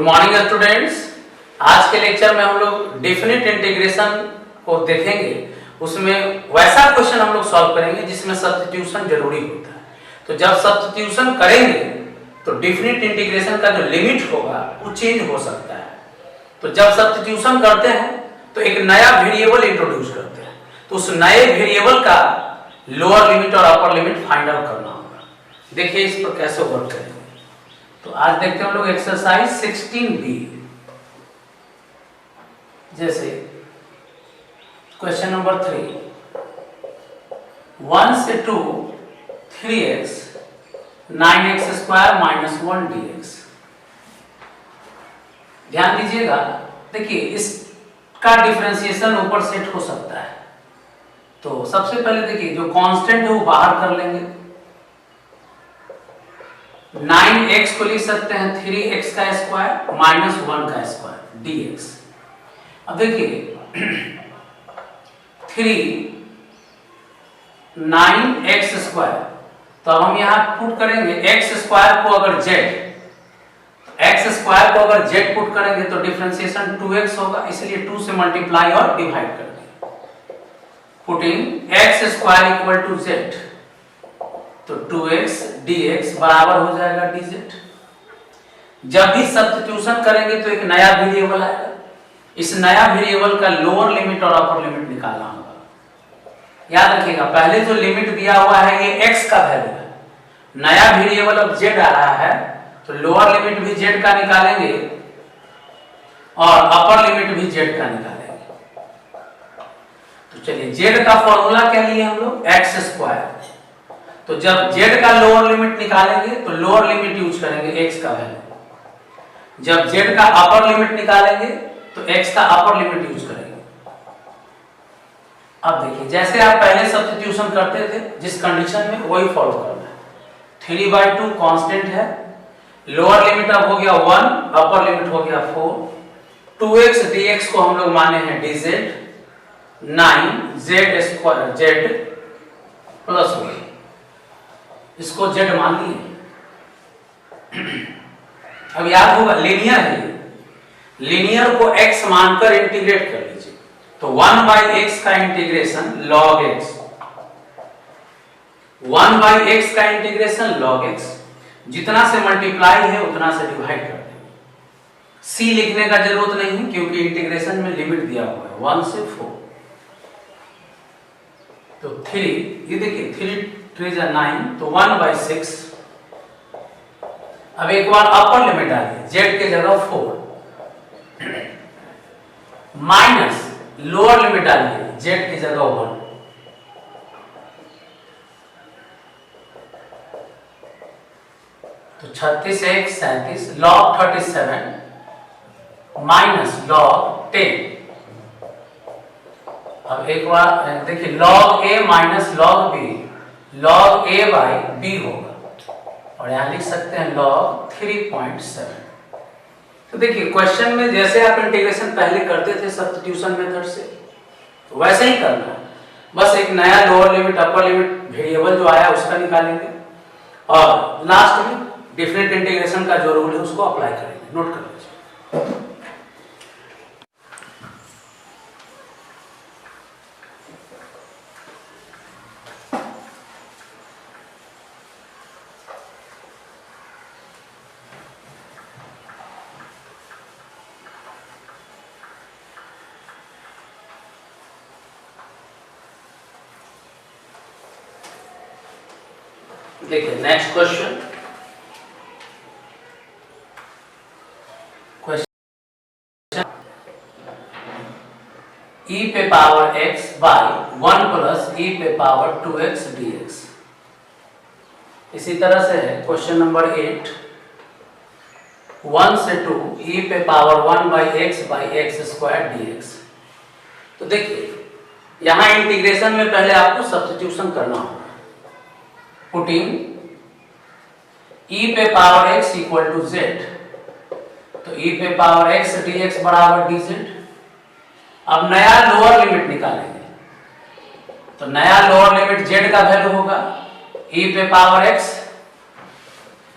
Good morning students. आज के lecture में हम लोग डेफिनेट इंटीग्रेशन को देखेंगे। उसमें वैसा क्वेश्चन हम लोग सॉल्व करेंगे जिसमें सब्स्टिट्यूशन जरूरी होता है। तो जब सब्स्टिट्यूशन करेंगे तो डेफिनेट इंटीग्रेशन का जो लिमिट होगा वो चेंज हो सकता है। तो जब सब्स्टिट्यूशन करते हैं तो एक नया वेरिएबल इंट्रोड्यूस करते हैं, तो उस नए वेरिएबल का लोअर लिमिट और अपर लिमिट फाइंड आउट करना होगा। देखिए इस पर कैसे वर्क करेंगे। तो आज देखते हैं हम लोग एक्सरसाइज 16B। जैसे क्वेश्चन नंबर 3, 1 से 2 3x 9x square minus 1 dx। ध्यान दीजिएगा, देखिए इसका डिफरेंशिएशन ऊपर सेट हो सकता है। तो सबसे पहले देखिए जो कांस्टेंट है वो बाहर कर लेंगे। 9x को लिख सकते हैं 3x का स्क्वायर माइनस 1 का स्क्वायर dx। अब देखिए 9x स्क्वायर, तो हम यहां पुट करेंगे x स्क्वायर को अगर z पुट करेंगे तो डिफरेंशिएशन 2x होगा, इसलिए 2 से मल्टीप्लाई और डिवाइड कर देंगे। Putting x square equal to z, तो 2x dx बराबर हो जाएगा dz। जब भी सब्स्टिट्यूशन करेंगे तो एक नया वेरिएबल आएगा। इस नया वेरिएबल का लोअर लिमिट और अपर लिमिट निकालना होगा। याद रखिएगा, पहले जो लिमिट दिया हुआ है ये x का वैल्यू है। नया वेरिएबल अब z आ रहा है, तो लोअर लिमिट भी z का निकालेंगे और अपर लिमिट भी z का निकालेंगे। तो चलिए z का फॉर्मूला क्या लिए हम लोग, x स्क्वायर। तो जब z का लोअर लिमिट निकालेंगे तो लोअर लिमिट यूज करेंगे x का वैल्यू। जब z का अपर लिमिट निकालेंगे तो x का अपर लिमिट यूज करेंगे। अब देखिए जैसे आप पहले सब्स्टिट्यूशन करते थे जिस कंडीशन में, वही फॉलो करना है। 3/2 कांस्टेंट है, लोअर लिमिट अब हो गया 1, अपर लिमिट हो गया 4। 2x dx को हम लोग माने हैं dz, 9z square z plus 1, इसको z मान लिए। अब याद होगा लीनियर है, लीनियर को x मानकर इंटीग्रेट कर लीजिए। तो 1/x का इंटीग्रेशन log x, 1/x का इंटीग्रेशन log x, जितना से मल्टीप्लाई है उतना से डिवाइड कर देंगे। c लिखने का जरूरत नहीं है क्योंकि इंटीग्रेशन में लिमिट दिया हुआ है 1 से 4। तो 3, ये देखिए 3 3 9, तो 1/6। अब एक बार अपर लिमिट डालिए, z के जगह 4 माइनस लोअर लिमिट डालिए, z की जगह 1। तो 36 1 37, log 37 माइनस log 10। अब एक बार देखिए log a minus log b, log a by b होगा, और यहां लिख सकते हैं log 3.7। तो देखिए क्वेश्चन में जैसे आप इंटीग्रेशन पहले करते थे सब्स्टिट्यूशन मेथड से, तो वैसे ही करना है। बस एक नया lower limit upper limit variable जो आया उसका निकालेंगे और लास्ट में डेफिनेट इंटीग्रेशन का जो रूल है उसको अप्लाई करेंगे। नोट कर लीजिए। देखिए नेक्स्ट क्वेश्चन, e पे power x by 1 plus e पे पावर 2x dx। इसी तरह से है क्वेश्चन नंबर 8, 1 से 2 e पे power 1 by x square dx। तो देखिए यहां इंटीग्रेशन में पहले आपको सब्स्टिट्यूशन करना होगा। पुटिंग e पे power x equal to z, तो e पे पावर x dx बराबर dz। अब नया लोअर लिमिट निकालेंगे, तो नया लोअर लिमिट z का वैल्यू होगा e पे पावर x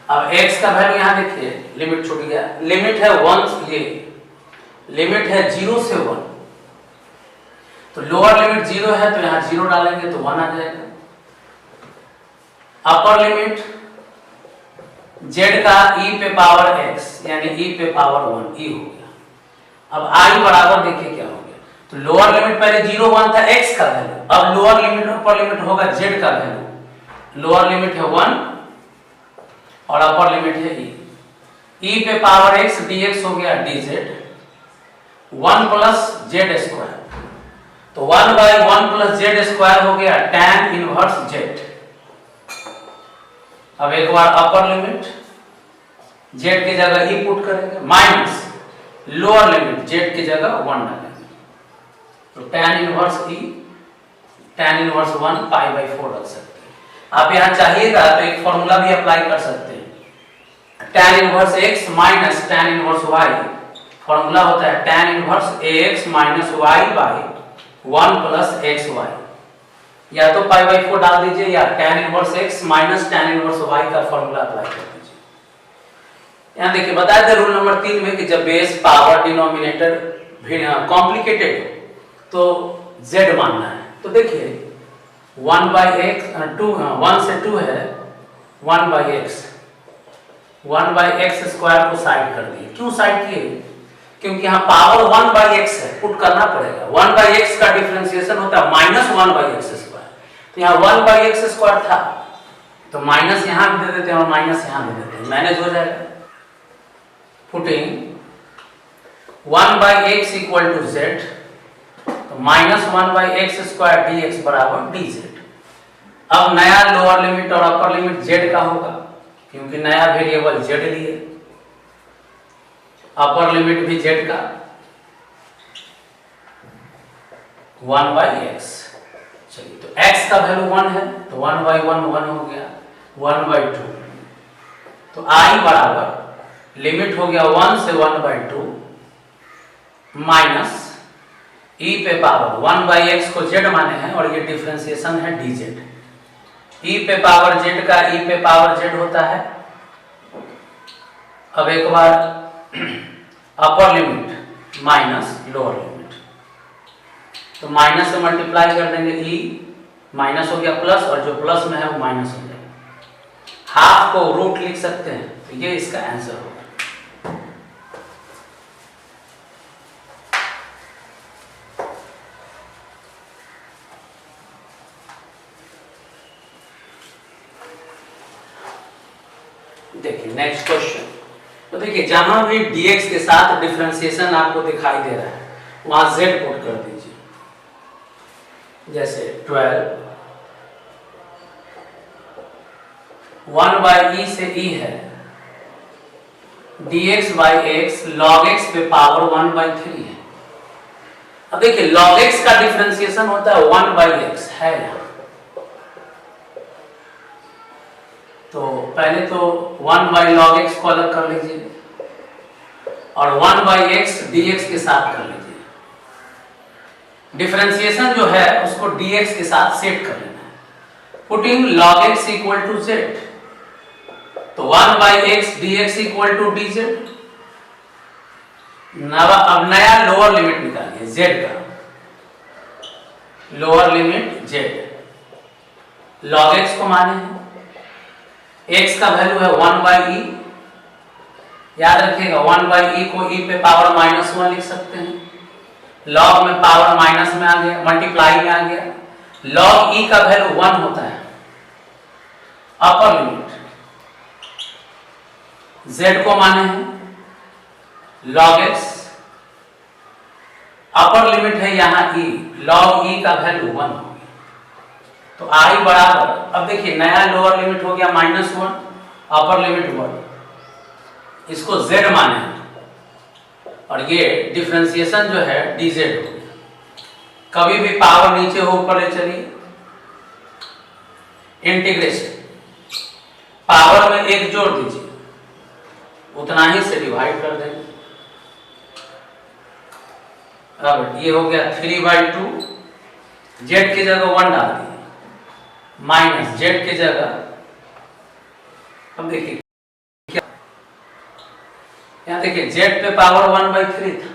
अब x का वैल्यू यहाँ देखिए, लिमिट छूट गया, लिमिट है 1, ये लिमिट है 0 से 1, तो लोअर लिमिट 0 है तो यहाँ 0 डालेंगे तो 1 आ जाएगा। अपर लिमिट z का e पे पावर x यानी e पे पावर 1 e हो गया। अब i बराबर देखिए क्या हो गया, तो लोअर लिमिट पहले 0 1 था x का वैल्यू, अब लोअर लिमिट अपर लिमिट होगा z का वैल्यू। लोअर लिमिट है 1 और अपर लिमिट है e पे पावर x dx हो गया dz 1 प्लस z स्क्वायर, तो 1 बाई 1 प्लस z स्क्वायर हो गया tan इनवर्स z। अब एक बार अपर लिमिट z की जगह e पुट करेंगे माइनस लोअर लिमिट z की जगह 1 डालेंगे, तो tan inverse e tan inverse 1 pi by 4 रख सकते हैं। आप यहां चाहिएगा तो एक फॉर्मूला भी अप्लाई कर सकते हैं, tan inverse x minus tan inverse y, formula होता है tan inverse ax minus y by 1 plus xy, या तो पाई बाई 4 डाल दीजिए या tan inverse x minus tan inverse y का फॉर्मूला अप्लाई कर दीजिए। यहां देखिए बताया था रूल नंबर 3 में कि जब बेस पावर डिनोमिनेटर कॉम्प्लिकेटेड हो तो z मानना है। तो देखिए 1 बाई x 1 से 2 है 1 by x, 1 by x square को साइड कर दिए। क्यों साइड किए? क्योंकि यहाँ पावर 1 बाई x है, पुट करना पड़ेगा। 1 बाई x का डिफरेंशिएशन होता है माइनस 1 बाई x स्क्वायर, तो यहाँ 1 बाई x स्क्वायर था तो माइनस यहाँ भी दे देते हैं और माइनस यहाँ दे देते हैं, मैनेज हो जाएगा। Putting 1 by x equal to z, तो minus 1 by x square dx बराबर dz। अब नया लोअर लिमिट और अपर लिमिट z का होगा क्योंकि नया वेरिएबल z लिए, अपर लिमिट भी z का 1 बाई x। चलिए तो x का वैल्यू 1 है तो 1 बाई 1 1 हो गया, 1 बाई 2, तो i बराबर लिमिट हो गया 1 से 1 बाई 2 माइनस e पे पावर 1 बाई x को z माने हैं और ये डिफरेंशिएशन है dz। e पे पावर z का e पे पावर z होता है। अब एक बार upper limit minus lower limit, तो माइनस से मल्टीप्लाई कर देंगे, e माइनस हो गया प्लस और जो प्लस में है वो माइनस हो जाएगा। हाफ को रूट लिख सकते हैं, तो ये इसका आंसर होगा। देखिए नेक्स्ट क्वेश्चन, तो देखिए जहां भी dx के साथ डिफरेंशिएशन आपको दिखाई दे रहा है वहां z पुट कर दीजिए। जैसे 12 1 बाई e से e है dx by x log x पे पावर 1 बाई 3 है। अब देखिए log x का डिफरेंशिएशन होता है 1 बाई x है यहाँ, तो पहले तो 1 बाई log x को अलग कर लीजिए और 1 बाई x dx के साथ कर लीजिए। डिफरेंशिएशन जो है उसको dx के साथ सेट कर लेना है। Putting log x equal to z, तो 1 by x dx equal to dz। अब नया लोअर लिमिट निकालिए z का, lower limit z log x को माने हैं, x का वैल्यू है 1 बाई e, याद रखिएगा 1 बाई e को e पे पावर माइनस 1 लिख सकते हैं, log में पावर माइनस में आ गया, मल्टीप्लाई में आ गया, log e का वैल्यू 1 होता है। अपर लिमिट z को माने हैं log x, अपर लिमिट है यहाँ e, log e का वैल्यू 1 हो गया, तो i बराबर, अब देखिए नया लोअर लिमिट हो गया -1, अपर लिमिट 1, इसको z माने हैं और ये डिफरेंशिएशन जो है dz हो गया। कभी भी पावर नीचे हो ऊपर ले चलिए, इंटीग्रेशन पावर में 1 जोड़ दीजिए, उतना ही से डिवाइड कर देंगे। अब ये हो गया 3/2, z की जगह 1 डाल दिए माइनस z की जगह, अब देखिए यहाँ देखिए z पे पावर 1/3 था,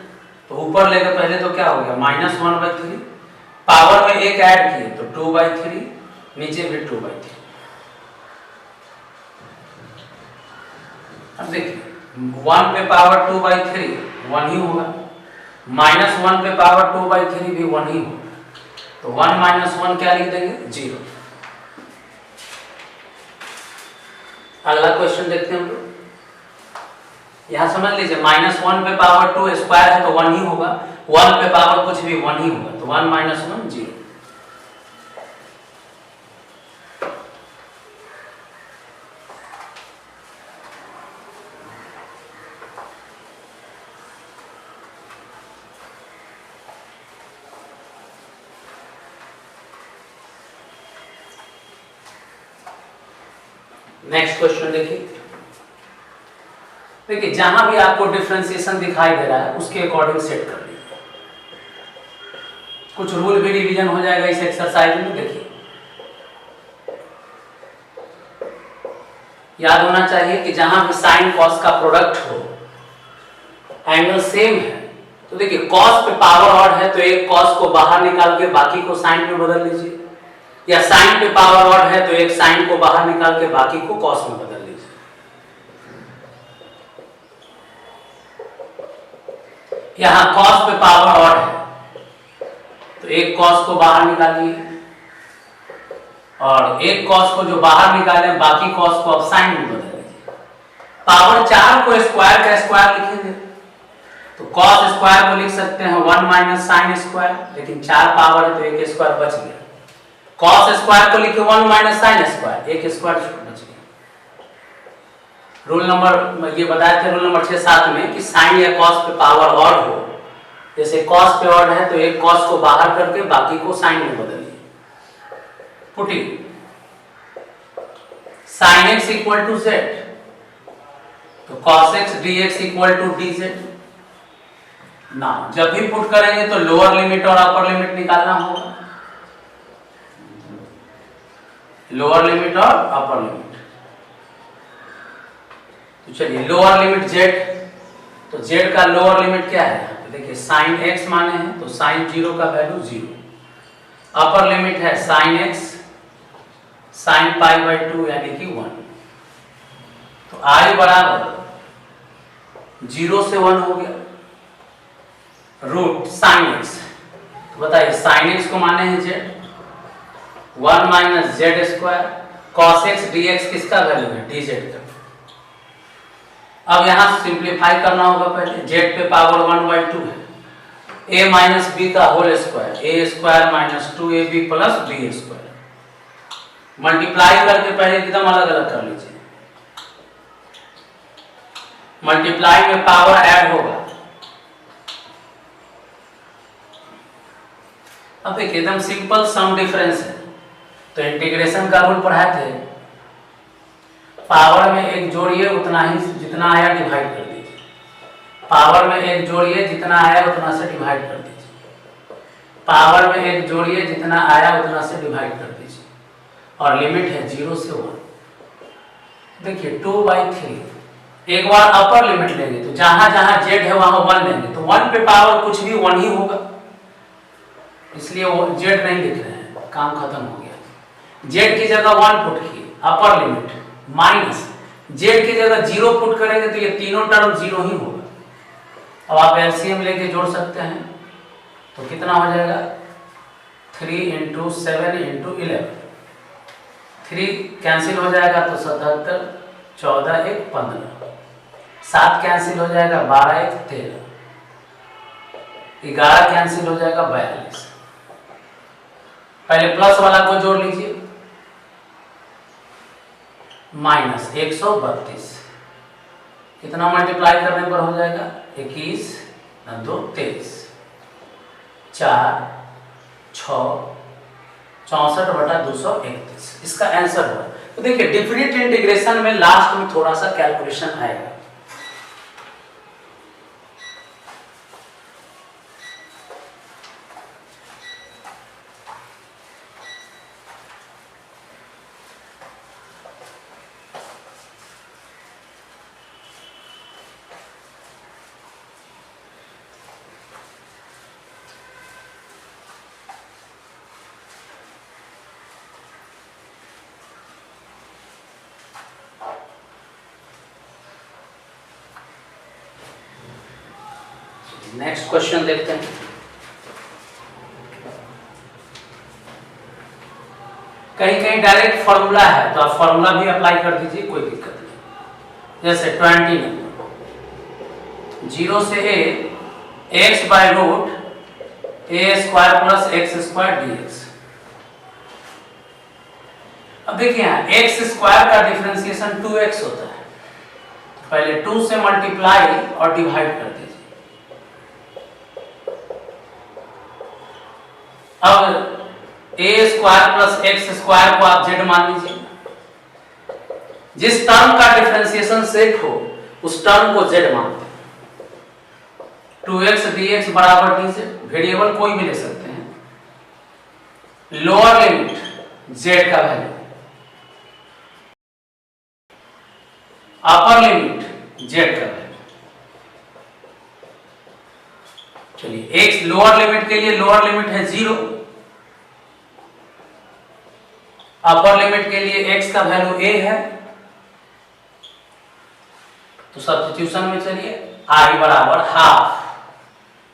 तो ऊपर लेकर पहले तो क्या हो गया -1/3, पावर में एक ऐड किए तो 2/3, नीचे भी 2/3। अब देखिए 1 पे पावर 2/3 1 ही होगा, -1 पे पावर 2/3 भी 1 ही होगा, तो 1 - 1 क्या लिख देंगे 0। अगला क्वेश्चन देखते हैं हम लोग। यहाँ समझ लीजिए -1 पे पावर 2 स्क्वायर है तो 1 ही होगा, 1 पे पावर कुछ भी 1 ही होगा, तो 1 - 1 0। नेक्स्ट क्वेश्चन देखिए जहां भी आपको डिफरेंशिएशन दिखाई दे रहा है उसके अकॉर्डिंग सेट कर लीजिए। कुछ रूल भी रिवीजन हो जाएगा इस एक्सरसाइज में। देखिए याद होना चाहिए कि जहां भी साइन कॉस का प्रोडक्ट हो, एंगल सेम है, तो देखिए कॉस पे पावर ऑड है तो एक कॉस को बाहर निकाल के बाकी को साइन में बदल लीजिए, या साइन पे पावर ऑड है तो एक साइन को बाहर निकाल के बाकी को कॉस में बदल लीजिए। यहां कॉस पे पावर ऑड है तो एक कॉस को बाहर निकालिए, और एक कॉस को जो बाहर निकाले बाकी कॉस को अब साइन में बदल लीजिए। पावर 4 को स्क्वायर का स्क्वायर लिखेंगे तो कॉस स्क्वायर को लिख सकते हैं 1 - साइन स्क्वायर, लेकिन 4 पावर है तो एक स्क्वायर बच गया। कॉस स्क्वायर को लिखे 1 - साइन स्क्वायर, एक स्क्वायर बच गया। रूल नंबर ये बताए थे रूल नंबर 6-7 में कि साइन या कॉस पे पावर ऑड हो, जैसे कॉस पे ऑड है तो एक कॉस को बाहर करके बाकी को साइन में बदलिए। पुटिंग sin x = z, तो cos x dx = dz। ना जब भी पुट करेंगे तो लोअर लिमिट और अपर लिमिट निकालना होगा, लोअर लिमिट और अपर लिमिट। तो चलिए लोअर लिमिट z, तो z का लोअर लिमिट क्या है, तो देखिए sin x माने हैं तो sin 0 का वैल्यू 0, अपर लिमिट है sin x sin π/2 यानी कि 1, तो i बराबर 0 से 1 हो गया, रूट sin x। तो बताइए sin x को माने हैं z, 1 - z², cos x dx किसका वैल्यू है dz का। अब यहां सिंप्लीफाई करना होगा, पहले z पे पावर 1/2 है, a - b का whole square, a² - 2ab + b², multiply करके पहले एकदम अलग अलग कर लीजिए। मल्टीप्लाई में पावर ऐड होगा। अब देखिए एकदम सिंपल सम डिफरेंस है, तो इंटीग्रेशन का रूल पढ़ाए थे, पावर में एक जोड़िए उतना ही जितना आया डिवाइड कर दीजिए, पावर में एक जोड़िए जितना आया उतना से डिवाइड कर दीजिए, पावर में एक जोड़िए जितना आया उतना से डिवाइड कर दीजिए, और लिमिट है 0 से 1। देखिए 2/3, एक बार अपर लिमिट लेंगे तो जहां जहां z है वहां 1 लेंगे, तो 1 पे पावर कुछ भी 1 ही होगा, इसलिए वो z नहीं लिख रहे हैं, काम खत्म हो गया। z की जगह 1 पुट किए, अपर लिमिट माइनस z की जगह 0 पुट करेंगे तो ये तीनों टर्म 0 ही होगा। अब आप एलसीएम लेके जोड़ सकते हैं, तो कितना हो जाएगा 3 × 7 × 11, 3 कैंसिल हो जाएगा तो 77, 14 × 1 = 15, 7 कैंसिल हो जाएगा 12 × 1 = 13, 11 कैंसिल हो जाएगा 42। पहले प्लस वाला को जोड़ लीजिए, -132, कितना मल्टीप्लाई करने पर हो जाएगा 21 × 2 = 23, 4 6 64/231, इसका आंसर होगा। तो देखिए डिफरेंट इंटीग्रेशन में लास्ट में थोड़ा सा कैलकुलेशन आएगा। नेक्स्ट क्वेश्चन देखते हैं। कहीं कहीं डायरेक्ट फॉर्मूला है तो आप फॉर्मूला भी अप्लाई कर दीजिए, कोई दिक्कत नहीं। जैसे 20 नंबर 0 से a x by root a square plus x square dx। अब देखिए यहाँ x स्क्वायर का डिफरेंशिएशन 2x होता है, पहले 2 से मल्टीप्लाई और डिवाइड कर दीजिए। अब a square plus x square को आप z मान लीजिए। जिस टर्म का डिफरेंशिएशन सेट हो उस टर्म को z मानते हैं। 2x dx बराबर dz, वेरिएबल कोई भी ले सकते हैं। लोअर लिमिट z का वैल्यू, अपर लिमिट z का वैल्यू। चलिए x लोअर लिमिट के लिए लोअर लिमिट है 0, अपर लिमिट के लिए x का वैल्यू a है, तो सब्स्टिट्यूशन में चलिए i बराबर हाफ।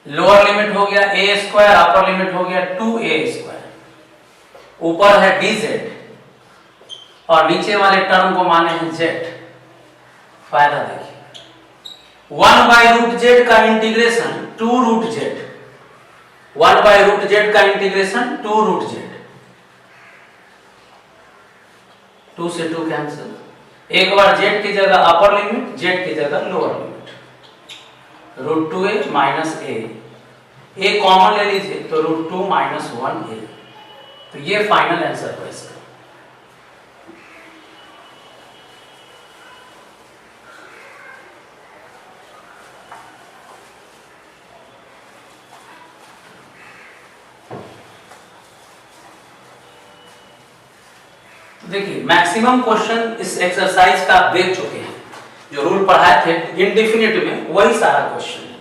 लोअर लिमिट हो गया a स्क्वायर, अपर लिमिट हो गया 2a स्क्वायर, ऊपर है dz और नीचे वाले टर्म को माने हैं z। फायदा देखिए 1 बाय रूट z का integration 2 root z, 1 by root z का इंटीग्रेशन 2 रूट z, 2 से 2 कैंसिल। एक बार z की जगह अपर लिमिट, z की जगह lower limit, root 2a minus a common ले लीजिए तो रूट 2 माइनस 1a। तो ये फाइनल आंसर है इसका। देखिए मैक्सिमम क्वेश्चन इस एक्सरसाइज का आप देख चुके हैं, जो रूल पढ़ाए थे इनडेफिनिट में वही सारा क्वेश्चन है।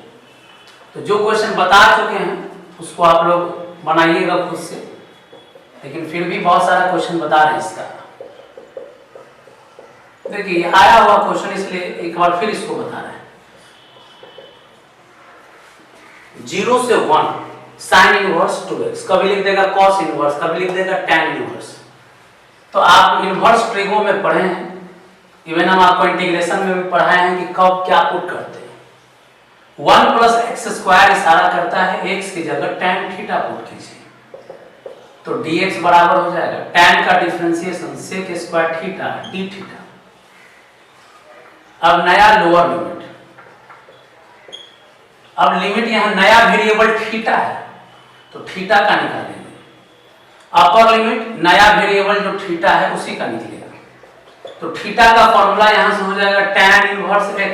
तो जो क्वेश्चन बता चुके हैं उसको आप लोग बनाइएगा खुद से, लेकिन फिर भी बहुत सारा क्वेश्चन बता रहे हैं इसका। देखिए आया हुआ क्वेश्चन इसलिए एक बार फिर इसको बता रहे हैं। 0 से 1 साइन इनवर्स 2x, कभी लिख देगा कॉस इनवर्स, कभी लिख देगा टैन इनवर्स। तो आप इनवर्स ट्रिगो में पढ़े हैं, इवन हम आपको इंटीग्रेशन में भी पढ़ाए हैं कि कब क्या पुट करते हैं। 1 प्लस एक्स स्क्वायर इशारा करता है x की जगह tan थीटा पुट कीजिए, तो dx बराबर हो जाएगा tan का differentiation sec square theta d theta. अब नया लोअर लिमिट, अब लिमिट यहां नया वेरिएबल थीटा है तो थीटा का निकालेंगे। अपर लिमिट नया वेरिएबल जो थीटा है उसी का निकलेगा, तो थीटा का फॉर्मूला यहां से हो जाएगा tan इनवर्स x।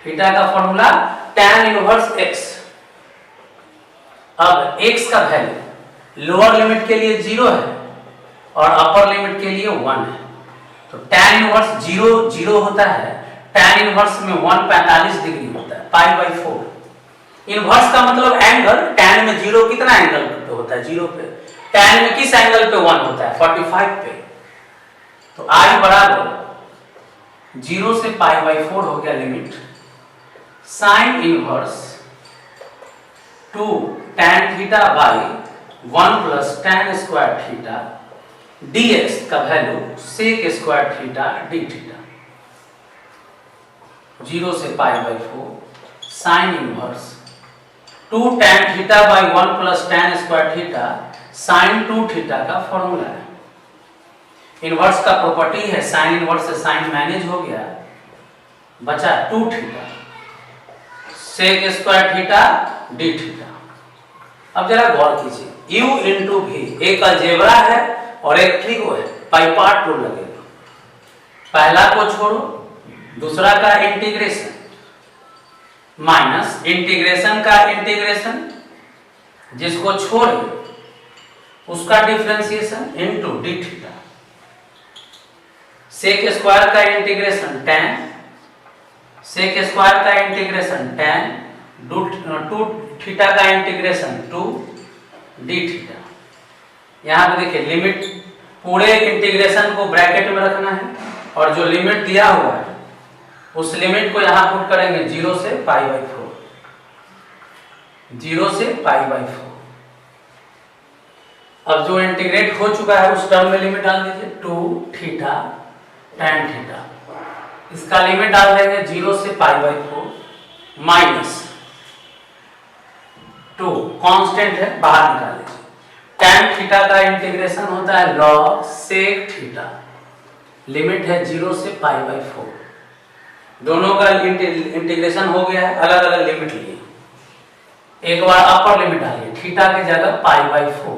थीटा का फॉर्मूला tan इनवर्स x। अब x का वैल्यू लोअर लिमिट के लिए 0 है और अपर लिमिट के लिए 1 है, तो tan इनवर्स 0 0 होता है, tan इनवर्स में 1 45 डिग्री होता है, पाई बाई 4। इनवर्स का मतलब एंगल, tan में 0 कितना एंगल पे होता है? 0 पे। tan में किस एंगल पे 1 होता है? 45 पे। तो i बराबर 0 से पाई बाई 4 हो गया limit sine inverse 2 tan theta by 1 plus tan square theta dx का value sec square theta d theta. 0 से pi by 4 sine inverse 2 tan theta by 1 plus tan square theta sine 2 theta का formula है। Inverse का property है sine inverse से sign manage हो गया, बचा 2 theta sec square theta d theta. अब जरा गौर कीजिए, u इंटू v एक अलजेब्रा है और एक ट्रिगो है, पाई पार्ट रूल लगेगा। पहला को छोड़ो, दूसरा का इंटीग्रेशन माइनस इंटीग्रेशन का इंटीग्रेशन, जिसको छोड़े उसका differentiation into d theta. sec square का इंटीग्रेशन tan, sec स्क्वायर का इंटीग्रेशन tan, 2 थीटा का इंटीग्रेशन 2 d थीटा। यहाँ पे देखिए लिमिट, पूरे इंटीग्रेशन को ब्रैकेट में रखना है और जो लिमिट दिया हुआ है उस लिमिट को यहाँ पुट करेंगे 0 से पाई बाई 4। 0 से π/4। अब जो इंटीग्रेट हो चुका है उस टर्म में लिमिट डाल दीजिए 2 थीटा tan थीटा। इसका लिमिट डाल देंगे 0 से π/4 माइनस 2 कांस्टेंट है बाहर निकाल लीजिए। tan थीटा का इंटीग्रेशन होता है log sec थीटा, लिमिट है 0 से π/4। दोनों का इंटीग्रेशन हो गया है, अलग अलग लिमिट लिए। एक बार अपर लिमिट डालिए, थीटा की जगह π/4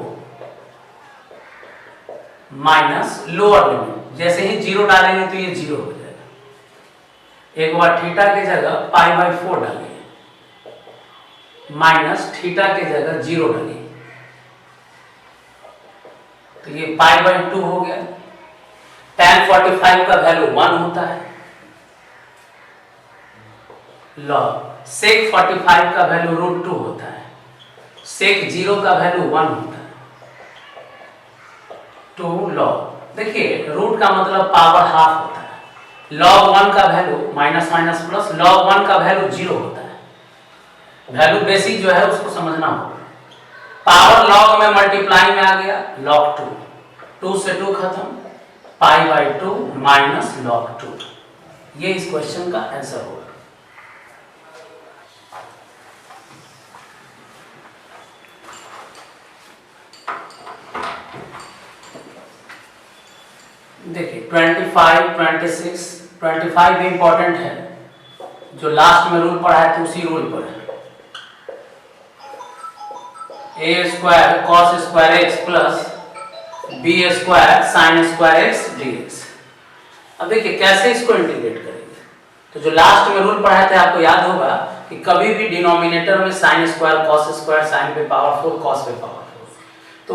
माइनस लोअर लिमिट, जैसे ही 0 डालेंगे तो ये 0 हो जाएगा। एक बार थीटा की जगह π/4 डालिए माइनस थीटा की जगह 0 डालिए, तो ये π/2 हो गया। tan 45 का वैल्यू 1 होता है, log sec 45 का वैल्यू √2 होता है, sec 0 का वैल्यू 1 होता है। 2 log, देखिए रूट का मतलब पावर हाफ होता है। log 1 का value minus minus plus, log 1 का वैल्यू 0 होता है। वैल्यू बेसिक जो है उसको समझना होगा। पावर log में मल्टीप्लाई में आ गया log 2, 2 से 2 खत्म, π/2 माइनस log 2। ये इस क्वेश्चन का आंसर होगा। देखिए 25, 26, 25 भी इंपॉर्टेंट है, जो लास्ट में रूल पढ़ा है तो उसी रूल पर है। a² cos² x plus b² sin² x dx। अब देखिए कैसे इसको इंटीग्रेट करेंगे। तो जो लास्ट में रूल पढ़ाए थे आपको याद होगा कि कभी भी डिनोमिनेटर में sin² cos² sin पे पावर 4 cos पे पावर 4, तो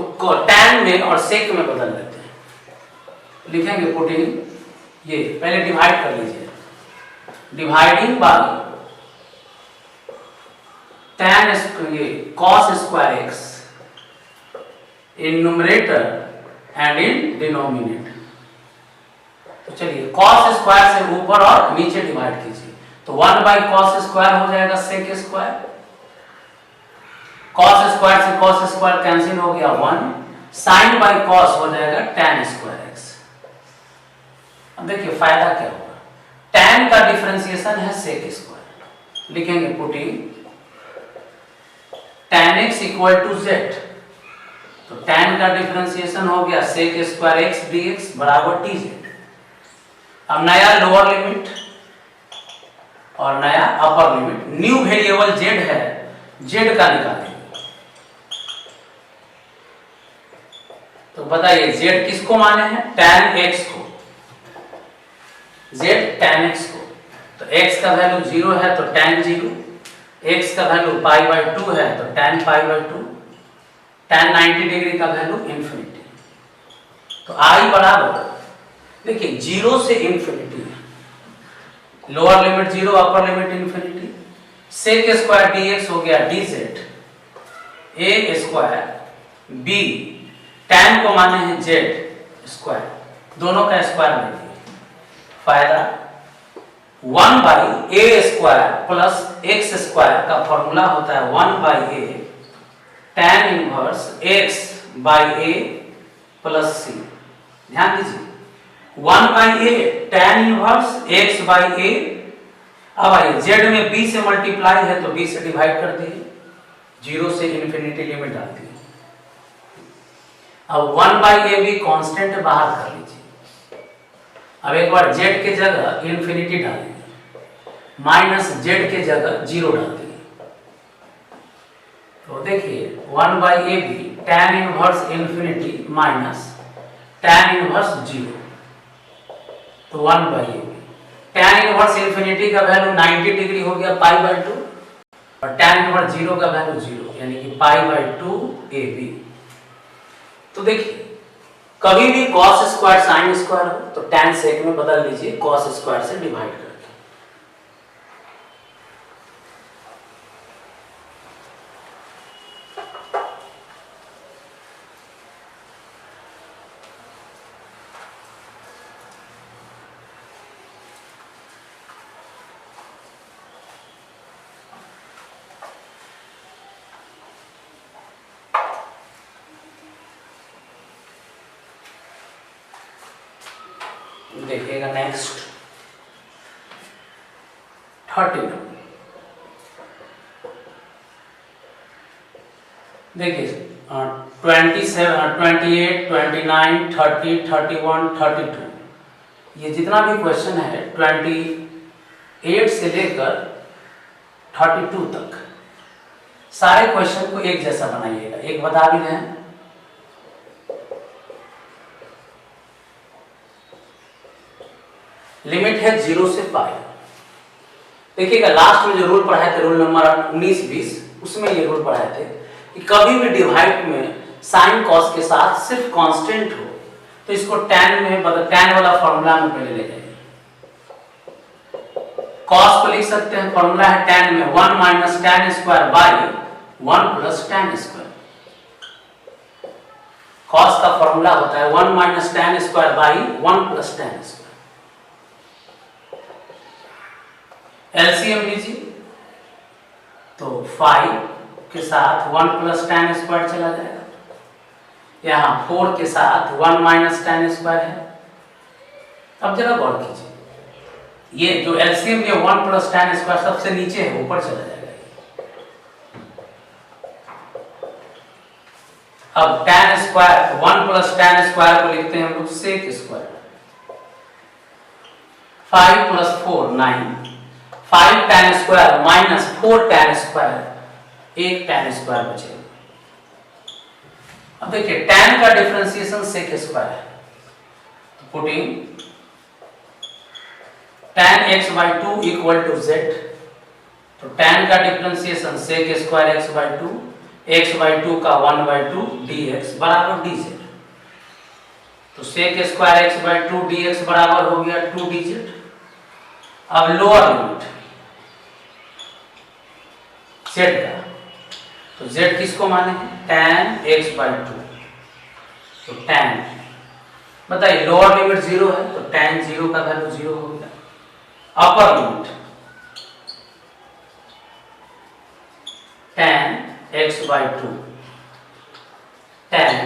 tan में और sec में बदल देते हैं। लिखेंगे पुटिंग, ये पहले डिवाइड कर लीजिए, dividing by tan cos² x in numerator and in denominator. तो चलिए cos² से ऊपर और नीचे डिवाइड कीजिए, तो 1/cos² हो जाएगा sec², cos² से cos² कैंसिल हो गया 1, sin/cos हो जाएगा tan² x। अब देखिए फायदा क्या होगा, tan का डिफरेंशिएशन है sec², लिखेंगे पुटिंग tan x = z, तो tan का डिफरेंशिएशन हो गया sec² x dx बराबर dz। अब नया लोअर लिमिट और नया upper limit, new variable z है, z का निकालेंगे। तो बताइए z किसको माने हैं, tan x को, z tan x को। तो x का वैल्यू 0 है तो tan 0, x का वैल्यू π/2 है तो tan π/2, tan 90 डिग्री का वैल्यू इंफिनिटी। तो i बराबर, देखिए 0 से infinity, lower limit 0 upper limit infinity, sec² dx हो गया dz, a² b tan को माने हैं z², दोनों का स्क्वायर ले लिया। फायदा 1/a² प्लस x² का फॉर्मूला होता है 1/a tan inverse x/a plus c। ध्यान दीजिए 1/a tan इनवर्स x/a। अब आइए z में b से मल्टीप्लाई है तो b से डिवाइड कर दिए, 0 से इंफिनिटी लिमिट डाल दी। अब 1/a भी कांस्टेंट बाहर कर लीजिए। अब एक बार z के जगह इंफिनिटी डाल दीजिए, माइनस z के जगह 0 डाल दीजिए। तो देखिए 1/a भी tan inverse infinity minus tan inverse 0, तो 1/a भी tan इनवर्स इंफिनिटी का वैल्यू 90 डिग्री हो गया π/2 और tan इनवर्स 0 का वैल्यू 0 यानी कि π/2 ab। तो देखिए कभी भी cos² sin² हो तो tan sec में बदल लीजिए, cos² से डिवाइड करके। देखिएगा नेक्स्ट 32। देखिए 27, 28, 29, 30, 31, 32, ये जितना भी क्वेश्चन है 28 से लेकर 32 तक सारे क्वेश्चन को एक जैसा बनाइएगा। एक बता भी रहे हैं, लिमिट है 0 से पाई। देखिएगा लास्ट में जो रूल पढ़ाए थे, रूल नंबर 19-20, उसमें ये रूल पढ़ाए थे कि कभी भी डिवाइड में साइन कॉस के साथ सिर्फ कांस्टेंट हो तो इसको tan में tan वाला फॉर्मूला में पहले ले जाइए। कॉस को लिख सकते हैं, फॉर्मूला है tan में 1 minus tan square by 1 plus tan square. Cos का फॉर्मूला होता है 1 minus tan square by 1 plus tan square. LCM लीजिए तो 5 के साथ 1 प्लस tan स्क्वायर चला जाएगा, यहाँ 4 के साथ 1 माइनस tan स्क्वायर है। अब जरा गौर कीजिए, ये जो एलसीएम ये 1 प्लस tan स्क्वायर सबसे नीचे है, ऊपर चला जाएगा। अब tan square 1 plus tan square को लिखते हैं हम लोग sec square. 5 plus 4 9, 5 tan square minus 4 tan square, 1 tan square बचेगा। अब देखिए tan का डिफरेंशिएशन sec स्क्वायर है, तो putting tan x by 2 equal to z, तो tan का differentiation sec square x by 2, x by 2 का 1 by 2 dx बराबर dz, तो sec square x by 2 dx बराबर हो गया 2 dz। अब लोअर लिमिट z का, तो z किसको माने हैं, tan x by 2, तो tan, बताइए लोअर लिमिट 0 है तो tan 0 का वैल्यू 0 हो गया। Upper limit tan x by 2, tan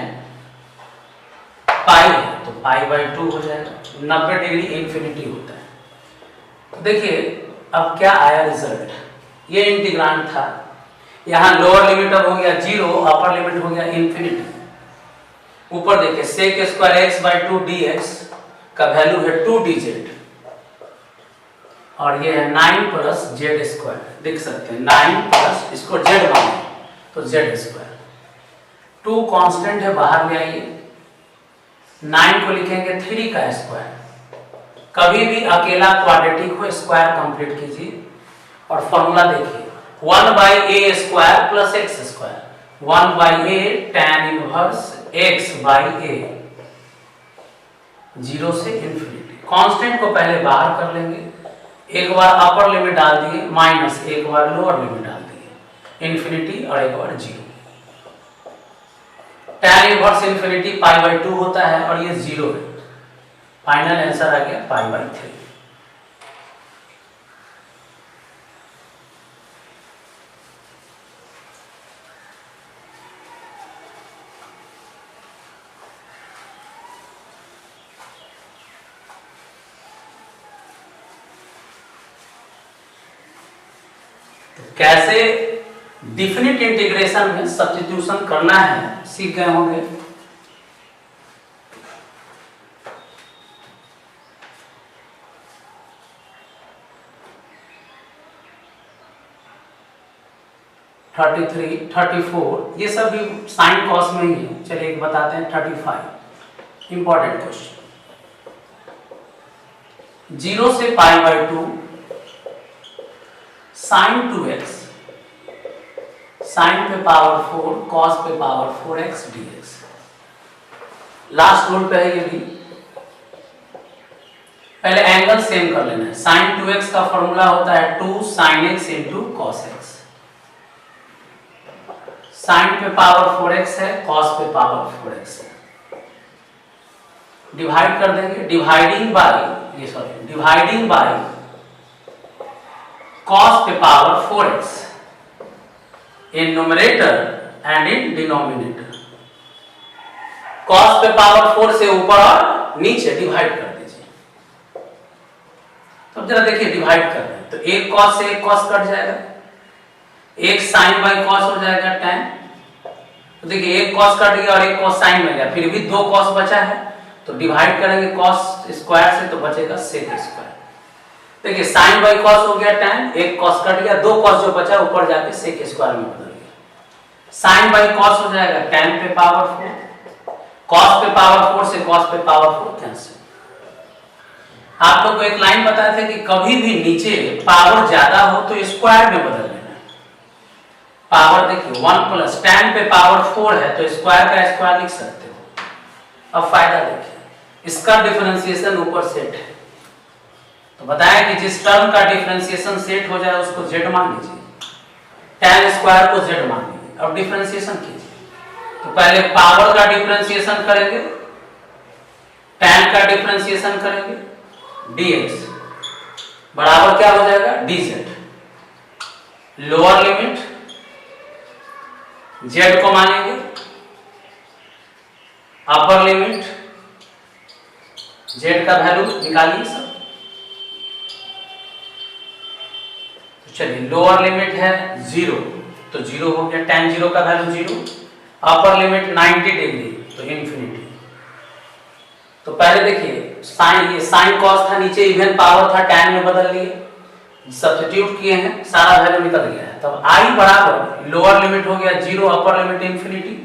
पाई है तो पाई by 2 हो जाएगा, 90 डिग्री इन्फिनिटी होता है। तो देखिए अब क्या आया रिजल्ट, ये इंटीग्रांड था, यहाँ लोअर लिमिट अब हो गया 0, अपर लिमिट हो गया इन्फिनिटी। ऊपर देखिए sec square x by 2 dx का वैल्यू है 2 dz, और ये है 9 प्लस z स्क्वायर, देख सकते हैं 9 प्लस, इसको z माने तो z स्क्वायर। 2 कांस्टेंट है, बाहर ले आइए, 9 को लिखेंगे 3 का स्क्वायर। कभी भी अकेला क्वाड्रेटिक हो स्क्वायर कंप्लीट कीजिए, और फॉर्मूला देखिए 1 by a square plus x square, 1 by a tan inverse x by a, 0 से इन्फिनिटी। कांस्टेंट को पहले बाहर कर लेंगे, एक बार अपर लिमिट डाल दिए माइनस, एक बार लोअर लिमिट डाल दिए इन्फिनिटी, और एक बार 0। tan inverse infinity pi by 2 होता है और ये 0 है, फाइनल आंसर आ गया पाई बाई 3। कैसे डिफिनिट इंटीग्रेशन में सब्स्टिट्यूशन करना है सीख गए होंगे। थर्टी 34 ये सब भी साइन कॉस में ही है। चलिए एक बताते हैं 35 इंपॉर्टेंट क्वेश्चन। 0 से pi by 2 sine 2x, sine पे पावर 4 कॉस पे power 4x dx। Last rule पे है ये भी, पहले एंगल सेम कर लेना है। साइन 2x का फॉर्मूला होता है 2 sin x into cos x। Sine पे पावर 4x है, कॉस पे पावर 4x है। डिवाइड कर देंगे, डिवाइडिंग बाय cos पे power 4x in numerator and in denominator। cos पे पावर 4 से ऊपर और नीचे डिवाइड कर दीजिए, जरा देखिए डिवाइड कर रहे हैं तो एक कॉस से एक कॉस कट जाएगा, एक साइन बाई कॉस हो जाएगा tan। तो देखिए एक कॉस कट गया और एक कॉस साइन में गया, फिर भी दो कॉस बचा है तो डिवाइड करेंगे कॉस स्क्वायर से तो बचेगा सेक स्क्वायर। देखिए साइन बाई कॉस हो गया tan, एक कॉस कट गया, दो कॉस जो बचा ऊपर जाके सेक स्क्वायर में बदल गया। साइन बाई कॉस हो जाएगा tan पे पावर 4, कॉस पे पावर 4 से कॉस पे पावर 4 कैंसिल। आप लोग को एक लाइन बताए थे कि कभी भी नीचे पावर ज्यादा हो तो स्क्वायर में बदल लेना। पावर देखिए 1 प्लस tan पे पावर 4 है तो स्क्वायर का स्क्वायर लिख सकते हो। अब फायदा देखिए, इसका डिफरेंशिएशन ऊपर सेट है तो बताया कि जिस टर्म का डिफरेंशिएशन सेट हो जाए उसको z मान लीजिए, tan स्क्वायर को z मान लीजिए। अब डिफरेंशिएशन कीजिए तो पहले पावर का डिफरेंशिएशन करेंगे, tan का डिफरेंशिएशन करेंगे, dx बराबर क्या हो जाएगा dz। लोअर लिमिट z को मानेंगे, अपर लिमिट z का वैल्यू निकालिए सब। तो चलिए लोअर लिमिट है 0 तो 0 हो गया, tan 0 का वैल्यू 0, अपर लिमिट 90 डिग्री तो इंफिनिटी। तो पहले देखिए साइन, ये साइन कॉस था, नीचे इवन पावर था tan में बदल लिए, सब्स्टिट्यूट किए हैं, सारा वैल्यू निकल गया है। तब i बराबर लोअर लिमिट हो गया 0, अपर लिमिट इंफिनिटी।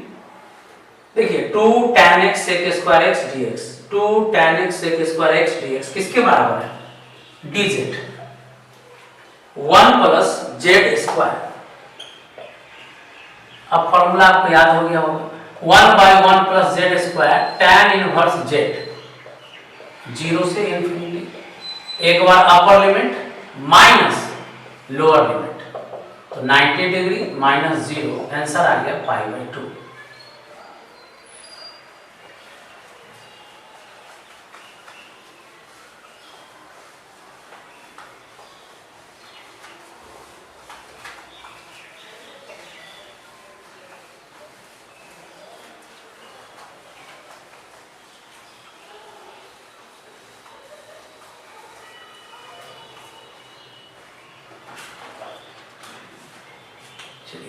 देखिए 2 tan x sec square x dx, 2 tan x sec square x dx किसके बराबर है? dz। 1 प्लस z स्क्वायर, अब फॉर्मूला आपको याद हो गया होगा, 1 by 1 plus z square tan inverse z, 0 से इंफिनिटी। एक बार upper limit minus lower limit तो 90 डिग्री माइनस 0, आंसर आ गया पाई बाई 2।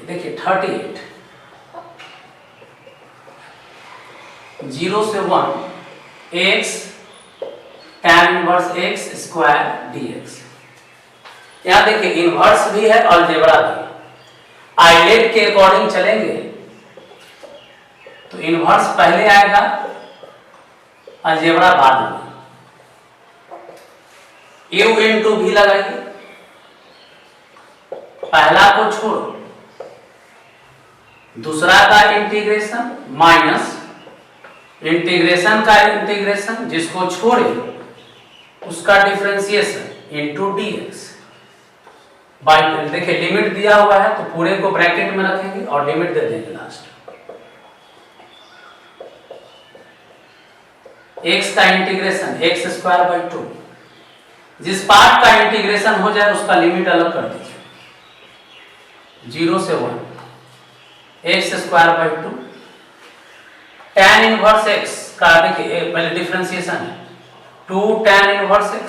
देखिए 38, 0 से 1 x tan inverse x square dx। यहां देखिए इनवर्स भी है और अलजेब्रा भी है। आइलेट के अकॉर्डिंग चलेंगे तो इनवर्स पहले आएगा, अलजेब्रा बाद में। u इनटू v लगाइए, पहला को छोड़ो, दूसरा का इंटीग्रेशन माइनस इंटीग्रेशन का इंटीग्रेशन, जिसको छोड़े उसका डिफरेंशिएशन इनटू dx बाई। देखिए लिमिट दिया हुआ है तो पूरे को ब्रैकेट में रखेंगे और लिमिट दे देंगे लास्ट। x का इंटीग्रेशन x स्क्वायर बाई 2, जिस पार्ट का इंटीग्रेशन हो जाए उसका लिमिट अलग कर दीजिए, 0 से 1 x square by 2, tan inverse x का देखिए पहले डिफरेंशिएशन है, 2 tan inverse x,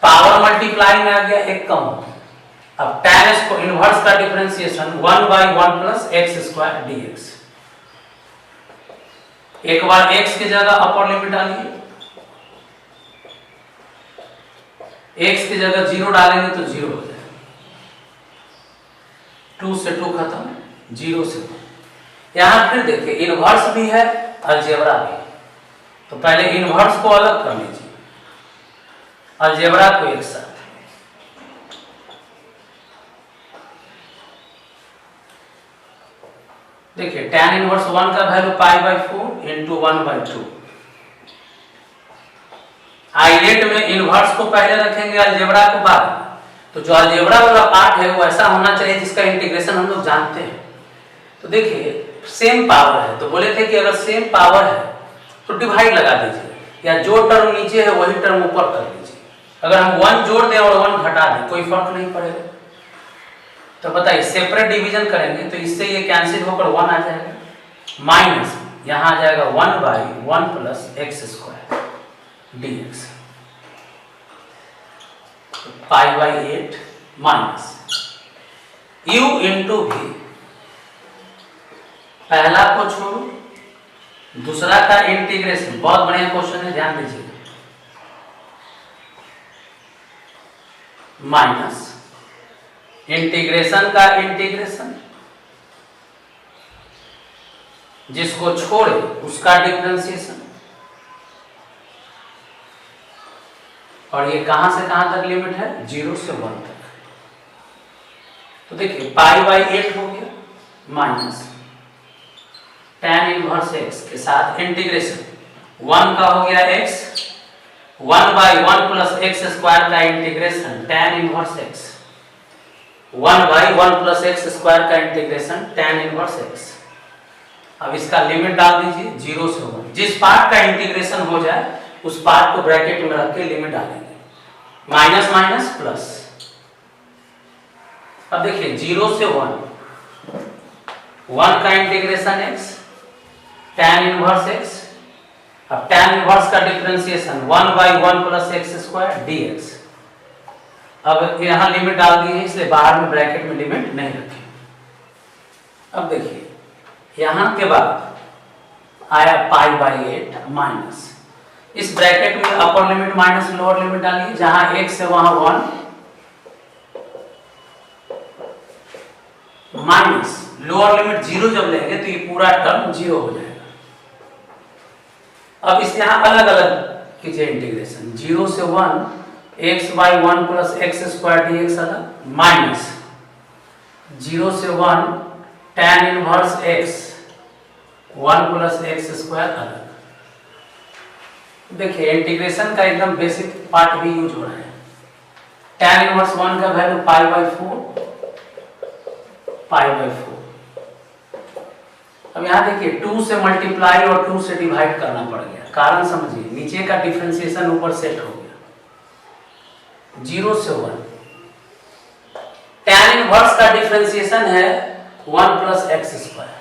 power multiply में आ गया, एक कम हो गया। अब tan x को इनवर्स का differentiation 1 by 1 plus x square dx। एक बार x की जगह अपर लिमिट डालिए, x की जगह 0 डालेंगे तो 0 हो जाएगा, 2 से 2 खत्म, 0 से 1। यहां फिर देखिए इनवर्स भी है अलजेब्रा भी, तो पहले इनवर्स को अलग कर लीजिए, अलजेब्रा को एक साथ। देखिए tan इनवर्स 1 का value pi by 4 into 1 by 2। ILATE में इनवर्स को पहले रखेंगे, अलजेब्रा को बाद में। तो जो अलजेब्रा वाला पार्ट है वो ऐसा होना चाहिए जिसका इंटीग्रेशन हम लोग जानते हैं। तो देखिए सेम पावर है तो बोले थे कि अगर सेम पावर है तो डिवाइड लगा दीजिए, या जो टर्म नीचे है वही टर्म ऊपर कर लीजिए। अगर हम 1 जोड़ दें और 1 घटा दें कोई फर्क नहीं पड़ेगा। तो बताइए सेपरेट डिवीजन करेंगे तो इससे ये कैंसिल होकर 1 आ जाएगा, माइनस यहां आ जाएगा 1 by 1 plus x square dx। Pi by 8 minus u into भी, पहला को छोड़ो, दूसरा का इंटीग्रेशन, बहुत बढ़िया क्वेश्चन है, ध्यान दीजिए, माइनस इंटीग्रेशन का इंटीग्रेशन, जिसको छोड़े उसका डिफरेंशिएशन, और ये कहां से कहां तक लिमिट है, 0 से 1 तक। तो देखिए पाई बाई 8 हो गया माइनस tan इनवर्स x के साथ इंटीग्रेशन, 1 का हो गया x, 1 by 1 plus x square का integration tan inverse x, 1 by 1 plus x square का इंटीग्रेशन tan इनवर्स x। अब इसका लिमिट डाल दीजिए 0 से 1, जिस पार्ट का इंटीग्रेशन हो जाए उस पार्ट को ब्रैकेट में रख के लिमिट डालेंगे, माइनस माइनस प्लस। अब देखिए 0 से 1, 1 का integration x, tan inverse x, अब tan इनवर्स का differentiation 1 by 1 plus x square dx। अब यहां लिमिट डाल दी है, इसलिए बाहर में ब्रैकेट में लिमिट नहीं रखें। अब देखिए यहां के बाद आया पाई बाई 8 माइनस, इस ब्रैकेट में अपर लिमिट माइनस लोअर लिमिट डालिए, जहां x है वहां 1 माइनस लोअर लिमिट 0 जब लेंगे तो ये पूरा टर्म 0 हो जाएगा। अब इस यहां अलग अलग कीजिए इंटीग्रेशन, 0 से 1 x by 1 plus x square dx अलग, माइनस 0 से 1 tan inverse x 1 plus x square अलग। देखिए इंटीग्रेशन का एकदम बेसिक पार्ट भी यूज हो रहा है। tan इनवर्स 1 का value pi by 4, pi by 4। अब यहां देखिए 2 से मल्टीप्लाई और 2 से डिवाइड करना पड़ गया, कारण समझिए, नीचे का डिफरेंशिएशन ऊपर सेट हो गया, 0 से 1। tan इनवर्स का डिफरेंशिएशन है 1 प्लस एक्स स्क्वायर।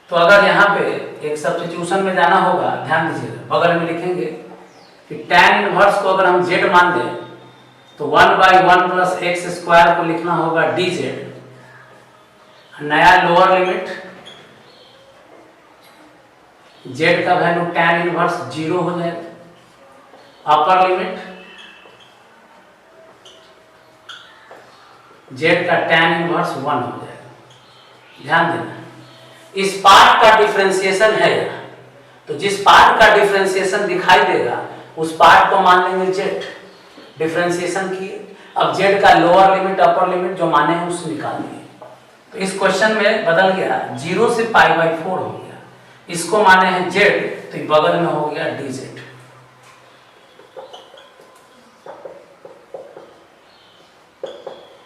तो अगर यहाँ पे एक सब्स्टिट्यूशन में जाना होगा, ध्यान दीजिएगा, बगल में लिखेंगे कि tan इनवर्स को अगर हम z मान दें तो 1 बाई 1 प्लस एक्स स्क्वायर को लिखना होगा dz, नया लोअर लिमिट z का वैल्यू tan इनवर्स 0 हो जाएगा, अपर लिमिट z का tan इनवर्स 1 हो जाएगा। ध्यान देना, इस पार्ट का डिफरेंशिएशन है, तो जिस पार्ट का डिफरेंशिएशन दिखाई देगा उस पार्ट को मान लेंगे z, डिफरेंशिएशन किए। अब z का लोअर लिमिट अपर लिमिट जो माने हैं उससे निकाल दिए, तो इस क्वेश्चन में बदल गया, 0 से पाई बाई 4 हो गया, इसको माने हैं z, तो बगल में हो गया dz।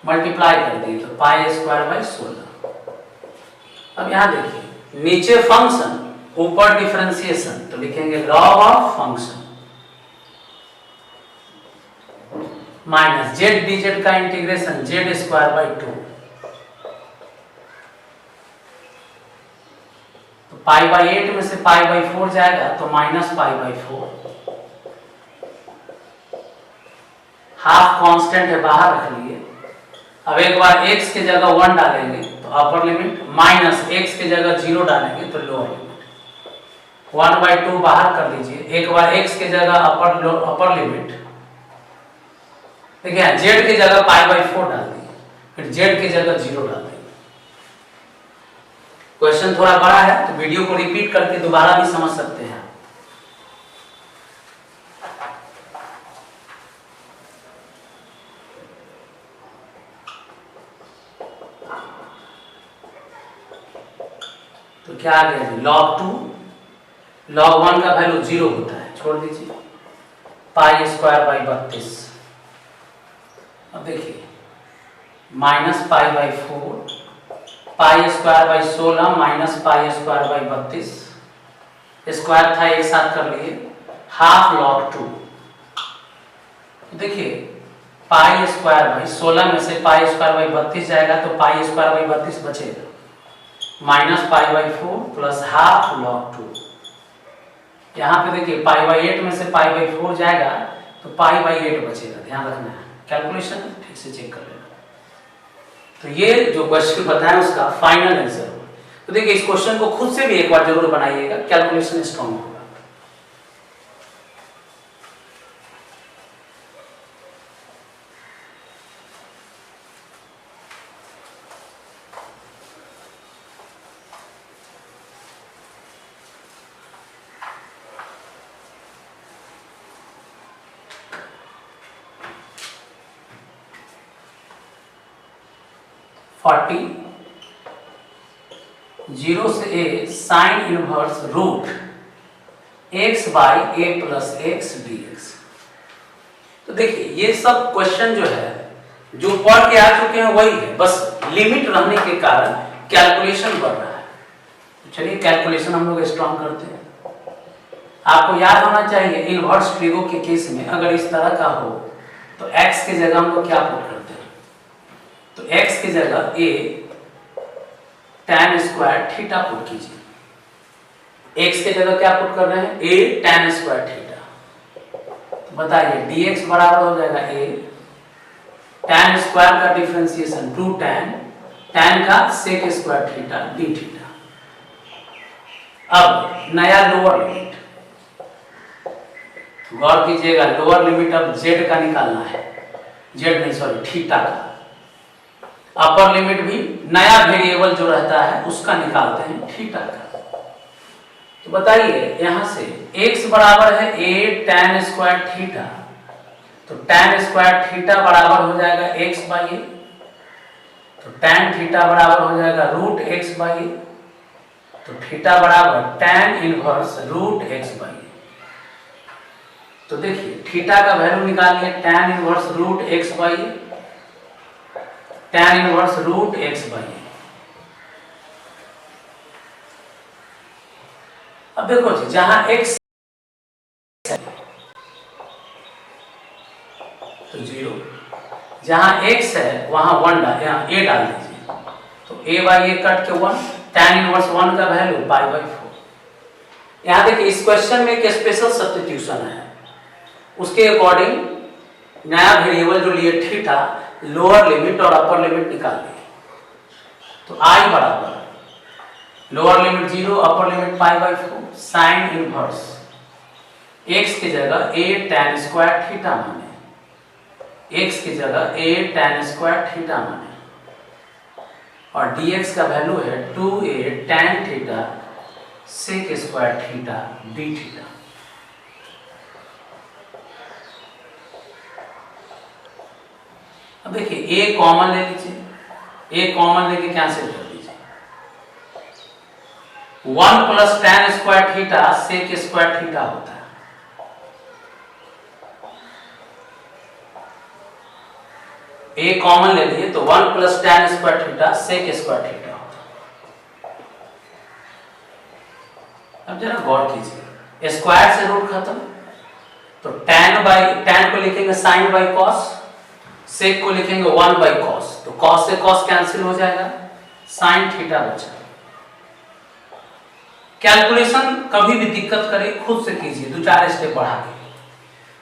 मल्टीप्लाई कर दिए तो पाई स्क्वायर बाई 16। अब यहां देखिए नीचे फंक्शन ऊपर डिफरेंशिएशन, तो लिखेंगे log of function minus Z dz का इंटीग्रेशन जेड स्क्वायर बाई 2। तो पाई बाई 8 में से पाई बाई 4 जाएगा तो minus pi by 4, half constant है बाहर रख लिए। अब एक बार x के जगह 1 डालेंगे तो अपर लिमिट, माइनस x के जगह 0 डालेंगे तो लोअर लिमिट, 1 बाई 2 बाहर कर दीजिए। एक बार x के जगह अपर लिमिट, देखिए z की जगह पाई बाई 4 डाल दिए, फिर z की जगह 0 डाल दिए। क्वेश्चन थोड़ा बड़ा है तो वीडियो को रिपीट करके दोबारा भी समझ सकते हैं। तो क्या आ गया जी, log 2, log 1 का वैल्यू 0 होता है, छोड़ दीजिए, पाई स्क्वायर बाई 32। अब देखिए minus pi by 4, pi square by 16 minus pi square by 32, square था एक साथ कर लिए, हाफ log 2। देखिए पाई स्क्वायर बाई 16 में से पाई स्क्वायर बाई 32 जाएगा तो पाई स्क्वायर बाई 32 बचेगा, minus pi by 4 plus half log 2। यहाँ पे देखिए पाई बाई 8 में से पाई बाई 4 जाएगा तो पाई बाई 8 बचेगा, ध्यान रखना है। कैलकुलेशन ठीक से चेक कर लेना। तो ये जो क्वेश्चन बताया उसका फाइनल आंसर होगा। तो देखिए इस क्वेश्चन को खुद से भी एक बार जरूर बनाइएगा, कैलकुलेशन स्ट्रॉन्ग होगा। फोर्टी 0 से a sine inverse root x by a plus x d x. तो देखिए ये सब क्वेश्चन जो है जो पढ़ के आ चुके हैं वही है, बस लिमिट रहने के कारण कैलकुलेशन बढ़ रहा है। तो चलिए कैलकुलेशन हम लोग स्ट्रॉन्ग करते हैं। आपको याद होना चाहिए इनवर्स ट्रिगो के केस में अगर इस तरह का हो तो x की जगह हम लोग क्या पुट करते हैं, तो x की जगह a tan square theta put कीजिए। x की जगह क्या पुट कर रहे हैं, a tan स्क्वायर थीटा। तो बताइए dx बराबर हो जाएगा a tan स्क्वायर का डिफरेंशिएशन 2 tan का sec square theta d theta. अब नया लोअर लिमिट, गौर कीजिएगा, लोअर लिमिट अब z का निकालना है, z नहीं सॉरी थीटा का। अपर लिमिट भी नया वेरिएबल जो रहता है उसका निकालते हैं, थीटा का। तो बताइए यहां से x बराबर है a tan स्क्वायर थीटा, तो tan स्क्वायर थीटा बराबर हो जाएगा x बाई ए, तो tan थीटा बराबर हो जाएगा रूट x बाई ए, तो थीटा बराबर tan inverse root x by a. तो देखिए थीटा का वैल्यू निकालिए, tan inverse root x by a, tan inverse root x by a. अब देखो जी जहां x तो 0, जहां x है वहां 1 डाल, यहाँ a डाल दीजिए, तो a बाई ए कट के 1, tan इनवर्स 1 का वैल्यू पाई बाई 4। यहाँ देखिए इस क्वेश्चन में एक स्पेशल सब्स्टिट्यूशन है, उसके अकॉर्डिंग नया वेरिएबल जो लिए थीटा, लोअर लिमिट और अपर लिमिट निकाल ली। तो i बराबर lower limit 0 upper limit pi by 4 sine inverse x की जगह a tan स्क्वायर थीटा माने, x की जगह a tan स्क्वायर थीटा माने, और dx का वैल्यू है 2a tan theta sec square theta d theta. अब देखिए a कॉमन ले लीजिए, a कॉमन लेके कैंसिल कर दीजिए, 1 plus tan square theta sec square theta होता है। a कॉमन ले लिए तो 1 plus tan square theta sec square theta होता है। अब जरा गौर कीजिए, स्क्वायर से रूट खत्म, तो tan को लिखेंगे साइन बाई कॉस, सेक को लिखेंगे 1 बाई कॉस, तो कॉस से कॉस कैंसिल हो जाएगा, साइन थीटा बचा। कैलकुलेशन कभी भी दिक्कत करे खुद से कीजिए, 2-4 स्टेप बढ़ा के।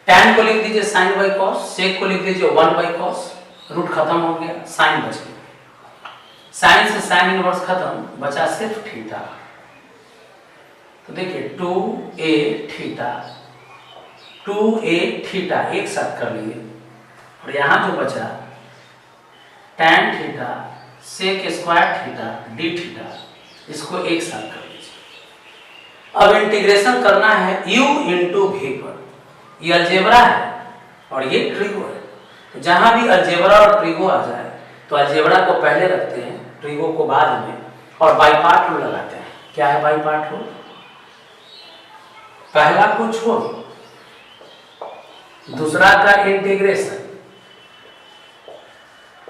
tan को लिख दीजिए साइन बाई कॉस, सेक को लिख दीजिए 1 बाई कॉस, रूट खत्म हो गया, साइन बच गया। साइन से साइन इनवर्स खत्म, बचा सिर्फ थीटा। तो देखिए 2a थीटा, 2a थीटा एक साथ कर लिए, और यहां जो बचा tan theta sec square theta d theta, इसको एक साथ कर लीजिए। अब इंटीग्रेशन करना है u इंटू v पर, ये अलजेब्रा है और ये ट्रिगो है, तो जहां भी अलजेब्रा और ट्रिगो आ जाए तो अलजेब्रा को पहले रखते हैं, ट्रिगो को बाद में, और बाई पार्ट रूल लगाते हैं। क्या है बाई पार्ट रूल, पहला को छोड़ दूसरा का इंटीग्रेशन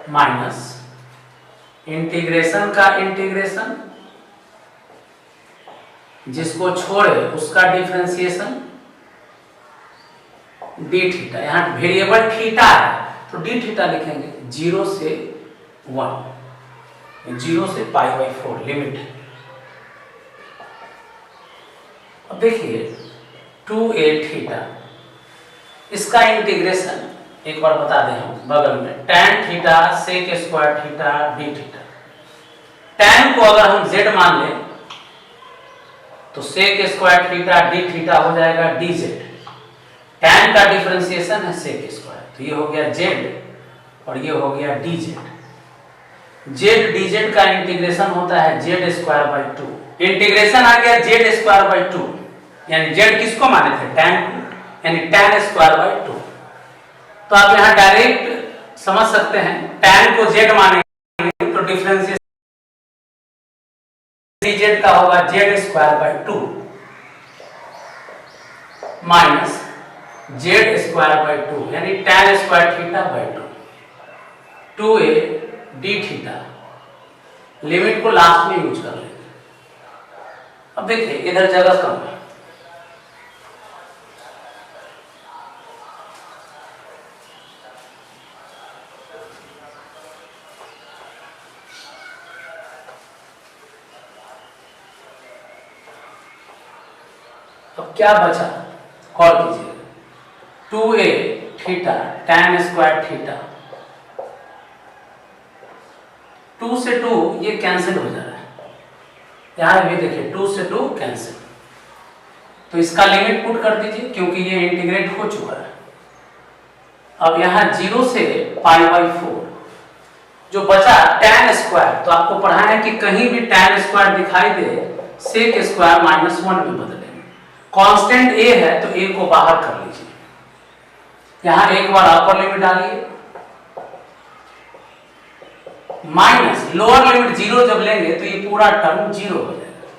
माइनस इंटीग्रेशन का इंटीग्रेशन, जिसको छोड़े उसका डिफरेंशिएशन डी थीटा। यहां वेरिएबल थीटा है तो डी थीटा लिखेंगे 0 से 1, 0 से पाई बाई 4 लिमिट। अब देखिए 2a थीटा, इसका इंटीग्रेशन एक बार बता दें हम बगल में, tan theta sec square theta d theta. tan को अगर हम z मान लें तो sec square theta d theta हो जाएगा dz। tan का डिफरेंशिएशन है sec स्क्वायर, तो ये हो गया z और ये हो गया dz। z dz का इंटीग्रेशन होता है z स्क्वायर बाई 2। इंटीग्रेशन आ गया z स्क्वायर बाई 2, यानी z किसको माने थे, tan को, यानी tan स्क्वायर बाई 2। तो आप यहाँ डायरेक्ट समझ सकते हैं, tan को z मानेंगे तो डिफरेंशिएशन dz का होगा z square by 2 minus z square by 2, यानी tan square theta by 2, 2a d theta. Limit को लास्ट में यूज कर लेंगे। अब देखिए इधर जगह कम है, अब क्या बचा, गौर कीजिए, 2a theta tan square theta, 2 से 2 ये कैंसिल हो जा रहा है, यहां भी देखिए 2 से 2 कैंसिल, तो इसका लिमिट पुट कर दीजिए क्योंकि ये इंटीग्रेट हो चुका है। अब यहां 0 से पाई बाई 4 जो बचा tan स्क्वायर, तो आपको पढ़ा है कि कहीं भी tan स्क्वायर दिखाई दे सेक स्क्वायर माइनस 1 में बदलेंगे। कांस्टेंट a है तो a को बाहर कर लीजिए, यहां एक बार अपर लिमिट डालिए, माइनस लोअर लिमिट 0 जब लेंगे तो ये पूरा टर्म 0 हो जाएगा।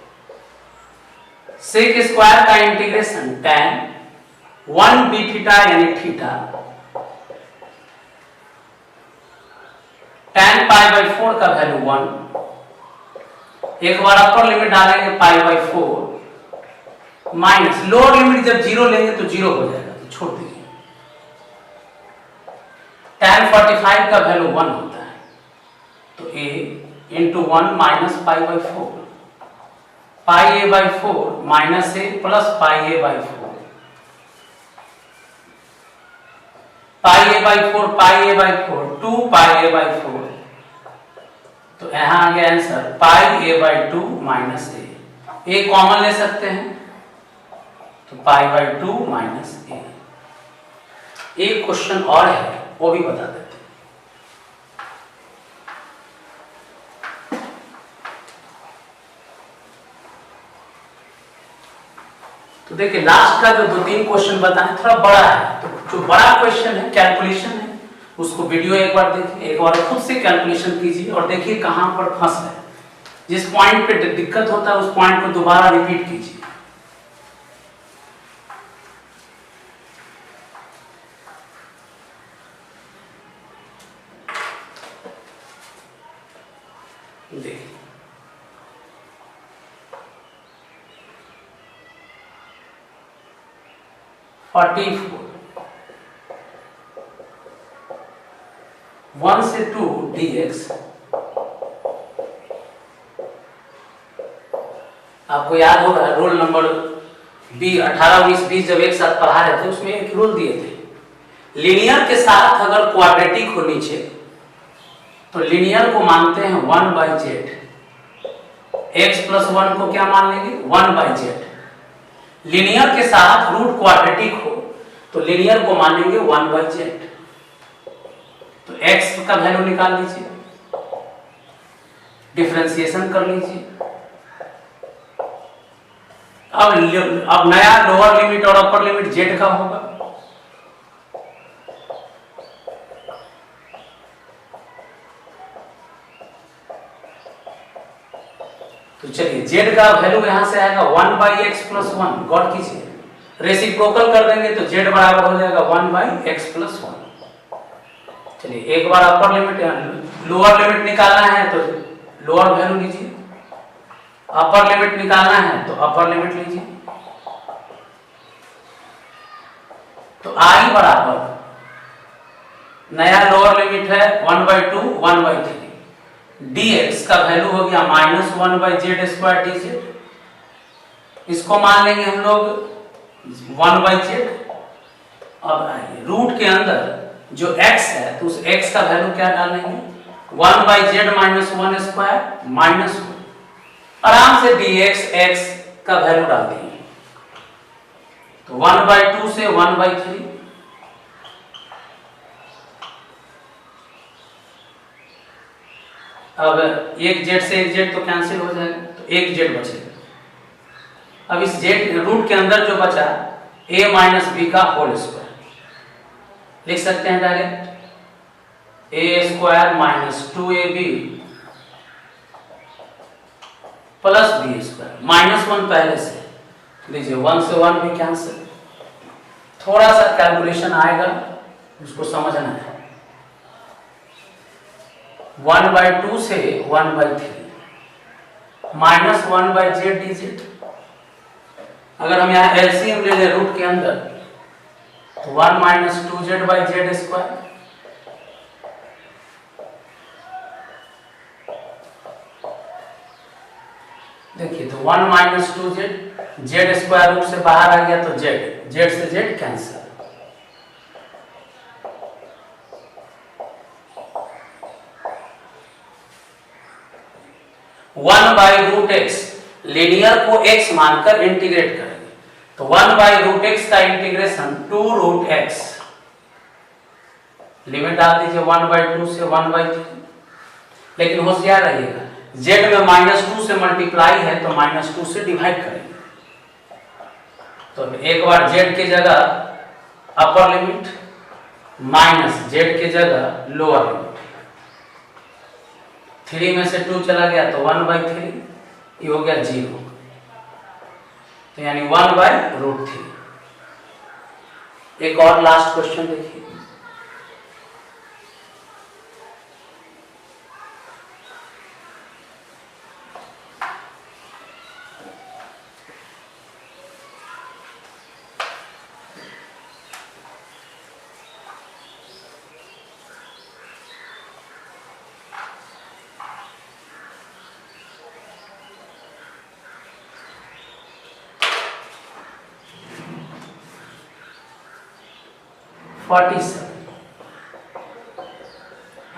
सेक स्क्वायर का इंटीग्रेशन tan 1 b थीटा यानी थीटा tan पाई बाई 4 का वैल्यू 1, एक बार अपर लिमिट डालेंगे पाई बाई 4 माइनस लोअर लिमिट जब 0 लेंगे तो 0 हो जाएगा, तो छोड़ दीजिए। tan 45 का वैल्यू 1 होता है, तो a into 1 minus pi by 4, pi a by 4 minus a plus pi a by 4, pi a by 4 pi a by 4 2 pi a by 4, तो यहां आ गया answer pi a by 2 minus a common ले सकते हैं तो पाई बाई 2 माइनस a। एक question और है वो भी बता देते हैं। तो देखिए लास्ट का जो 2-3 क्वेश्चन बताएं थोड़ा बड़ा है, तो जो बड़ा क्वेश्चन है कैलकुलेशन है उसको वीडियो एक बार देखिए, एक बार खुद से कैलकुलेशन कीजिए और देखिए कहां पर फंस है। जिस पॉइंट पे दिक्कत होता है उस पॉइंट को दोबारा रिपीट कीजिए। देखिए 44 1 से 2 dx, आपको याद होगा रोल नंबर 18-19-20 जब एक साथ पढ़ा रहे थे उसमें एक रूल दिए थे, लीनियर के साथ अगर क्वाड्रेटिक हो नीचे तो लीनियर को मानते हैं 1 बाई जेड, x प्लस 1 को क्या मान लेंगे 1 बाई जेड। लीनियर के साथ रूट क्वाड्रेटिक हो तो लीनियर को मानेंगे 1 बाई जेड। तो x का वैल्यू निकाल लीजिए, डिफरेंशिएशन कर लीजिए। अब नया लोअर लिमिट और अपर लिमिट z का होगा, तो चलिए z का वैल्यू यहां से आएगा 1 बाई एक्स प्लस 1। गौर कीजिए, रेसिप्रोकल कर देंगे तो z बराबर हो जाएगा 1 बाई एक्स प्लस 1। चलिए एक बार अपर लिमिट लोअर लिमिट निकालना है तो लोअर वैल्यू लीजिए, अपर लिमिट निकालना है तो अपर लिमिट लीजिए। तो i बराबर नया लोअर लिमिट है 1 बाई 2 1 बाई 3, dx का वैल्यू हो गया minus 1 by Z square dz, इसको मान लेंगे हम लोग 1 बाई जेड। अब आइए रूट के अंदर जो x है तो उस x का वैल्यू क्या डालेंगे 1/z माइनस 1 स्क्वायर माइनस 1। आराम से dx x का वैल्यू डाल देंगे तो 1/2 से 1/3। अब एक जेड से एक जेड तो कैंसिल हो जाएगा तो एक जेड बचेगा। अब इस जेड रूट के अंदर जो बचा a माइनस बी का होल स्क्वायर लिख सकते हैं direct a square minus 2ab plus b square minus 1 पहले से लीजिए 1 से 1 भी कैंसिल। थोड़ा सा कैलकुलेशन आएगा उसको समझना है। 1/2 से 1/3 माइनस 1/z dz। अगर हम यहाँ एलसीएम ले लें रूट के अंदर तो 1 माइनस 2z/z स्क्वायर देखिए तो 1 minus 2z z square root से बाहर आ गया तो z से z cancel. One by root x linear को x मानकर इंटीग्रेट करेंगे तो 1 बाई रूट एक्स का इंटीग्रेशन 2 रूट एक्स लिमिट डाल दीजिए 1/2 से 1/3। लेकिन होशियार रहिएगा z में -2 से मल्टीप्लाई है तो -2 से डिवाइड करेंगे। तो एक बार z की जगह अपर लिमिट माइनस z की जगह लोअर लिमिट 3 में से 2 चला गया तो 1/3 ये हो गया 0 तो यानी 1/√3। एक और लास्ट क्वेश्चन देखिए।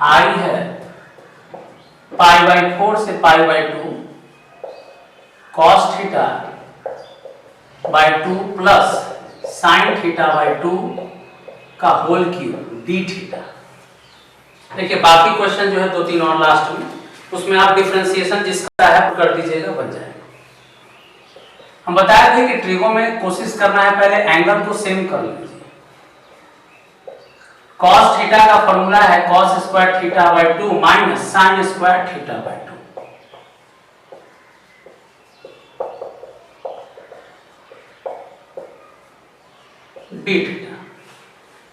आई है π/4 से π/2 cos θ/2 प्लस sin θ/2 का होल क्यूब d थीटा। देखिए बाकी क्वेश्चन जो है 2-3 और लास्ट में उसमें आप डिफरेंशिएशन जिसका है कर दीजिएगा बन जाएगा। हम बताए थे कि ट्रिगो में कोशिश करना है पहले एंगल को सेम कर लीजिए। cos थीटा का फॉर्मूला है cos square θ/2 minus sin square θ/2। d theta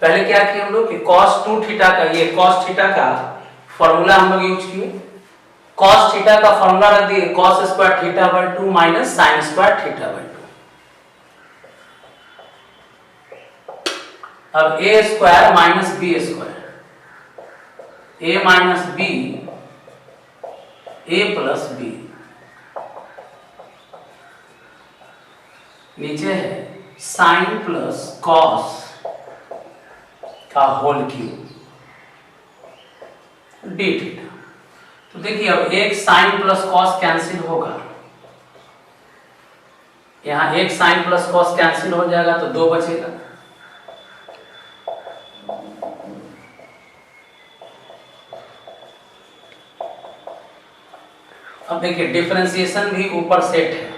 पहले क्या किया हम लोग कि cos 2 थीटा का ये cos थीटा का फॉर्मूला हम लोग यूज किए। cos थीटा का फॉर्मूला रख दिए cos square θ/2 minus sin square θ/2। अब a square minus b square a minus b a plus b नीचे है साइन प्लस कॉस का होल क्यूब डी थीटा। तो देखिए अब एक साइन प्लस कॉस कैंसिल होगा यहां एक साइन प्लस कॉस कैंसिल हो जाएगा तो 2 बचेगा। अब देखिए डिफरेंशिएशन भी ऊपर सेट है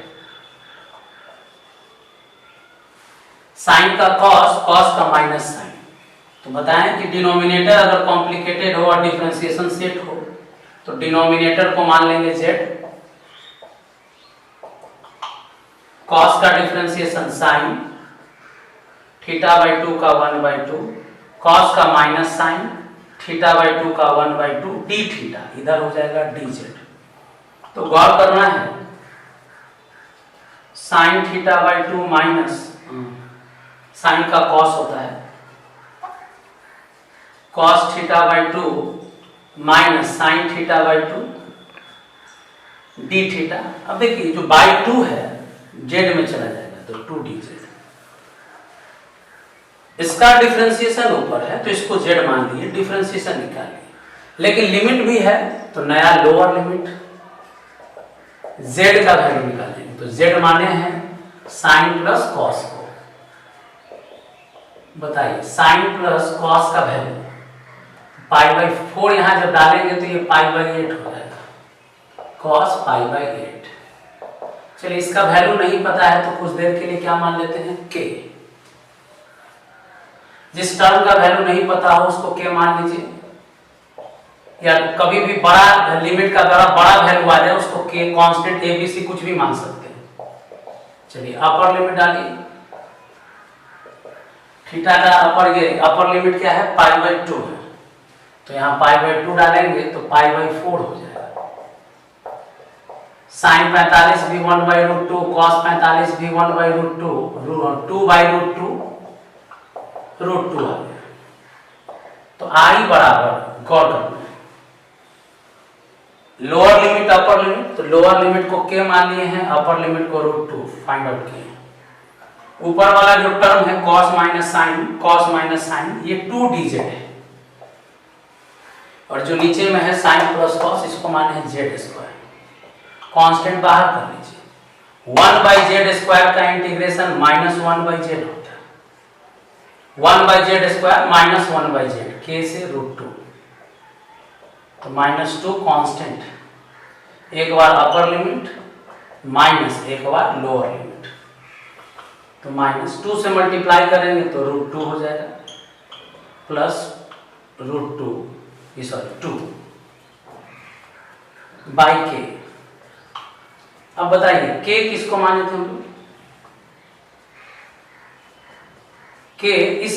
साइन का कॉस कॉस का माइनस साइन। तो बताएं कि डिनोमिनेटर अगर कॉम्प्लिकेटेड हो और डिफरेंशिएशन सेट हो तो डिनोमिनेटर को मान लेंगे z कॉस का डिफरेंशिएशन साइन θ/2 का 1/2 कॉस का माइनस साइन θ/2 का 1/2 d थीटा इधर हो जाएगा dz। तो गौर करना है साइन θ/2 माइनस साइन का कॉस होता है cos θ/2 minus sine θ/2 d theta. अब देखिए जो बाई 2 है z में चला जाएगा तो 2dz। इसका डिफरेंशिएशन ऊपर है तो इसको z मान लिए, डिफरेंशिएशन निकाल लिए, लेकिन लिमिट भी है तो नया लोअर लिमिट z का वैल्यू निकालेंगे। तो z माने हैं साइन प्लस कॉस को। बताइए साइन प्लस कॉस का वैल्यू π/4 यहां जब डालेंगे तो ये π/8 हो जाएगा, cos π/8। चलिए इसका वैल्यू नहीं पता है तो कुछ देर के लिए क्या मान लेते हैं k। जिस टर्म का वैल्यू नहीं पता हो उसको k मान लीजिए, या कभी भी बड़ा लिमिट का बड़ा वैल्यू आ जाए उसको k कांस्टेंट abc कुछ भी मान सकते हैं। चलिए अपर लिमिट डालिए, थीटा का अपर लिमिट क्या है π/2 है, तो यहाँ π/2 डालेंगे तो π/4 हो जाएगा। साइन 45 भी 1/√2, cos 45 भी 1/√2, 2/√2 √2 आ गया। तो i बराबर गौर करना है लोअर लिमिट अपर लिमिट, तो लोअर लिमिट को k मान लिए हैं, अपर लिमिट को √2 फाइंड आउट किए। ऊपर वाला जो टर्म है cos माइनस साइन ये 2dz है, और जो नीचे में है साइन प्लस कॉस इसको माने हैं z²। कांस्टेंट बाहर कर लीजिए, 1/z² का इंटीग्रेशन -1/z होता है, 1/z² माइनस 1/z, k से √2, तो -2 कांस्टेंट, एक बार अपर लिमिट माइनस एक बार लोअर लिमिट, तो -2 से मल्टीप्लाई करेंगे तो √2 हो जाएगा, प्लस √2 2 बाई के। अब बताइए k किसको माने थे हम लोग? k इस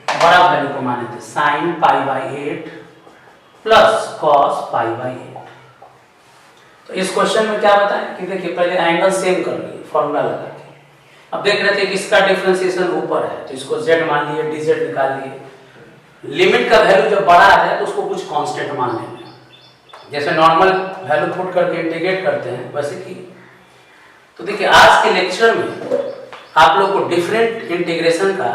बड़ा वैल्यू को माने थे, साइन π/8 प्लस कॉस π/8। तो इस क्वेश्चन में क्या बताएं कि देखिए पहले एंगल सेम कर लिए फॉर्मूला लगा के, अब देख रहे थे कि इसका डिफरेंशिएशन ऊपर है तो इसको z मान लिए, dz निकाल लिए। लिमिट का वैल्यू जब बड़ा आ जाए तो उसको कुछ कांस्टेंट मान लेंगे, जैसे नॉर्मल वैल्यू पुट करके इंटीग्रेट करते हैं वैसे कि। तो देखिए आज के लेक्चर में आप लोग को डिफरेंट इंटीग्रेशन का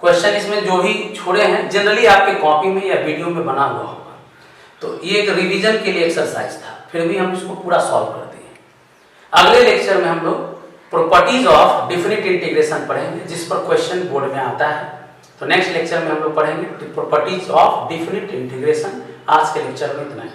क्वेश्चन इसमें जो भी छोड़े हैं जनरली आपके कॉपी में या वीडियो में बना हुआ होगा, तो ये एक रिवीजन के लिए एक्सरसाइज था, फिर भी हम इसको पूरा सॉल्व कर दिए। अगले लेक्चर में हम लोग प्रॉपर्टीज ऑफ डिफरेंट इंटीग्रेशन पढ़ेंगे, जिस पर क्वेश्चन बोर्ड में आता है। तो नेक्स्ट लेक्चर में हम लोग पढ़ेंगे प्रॉपर्टीज ऑफ डिफरेंट इंटीग्रेशन। आज के लेक्चर में इतना ही।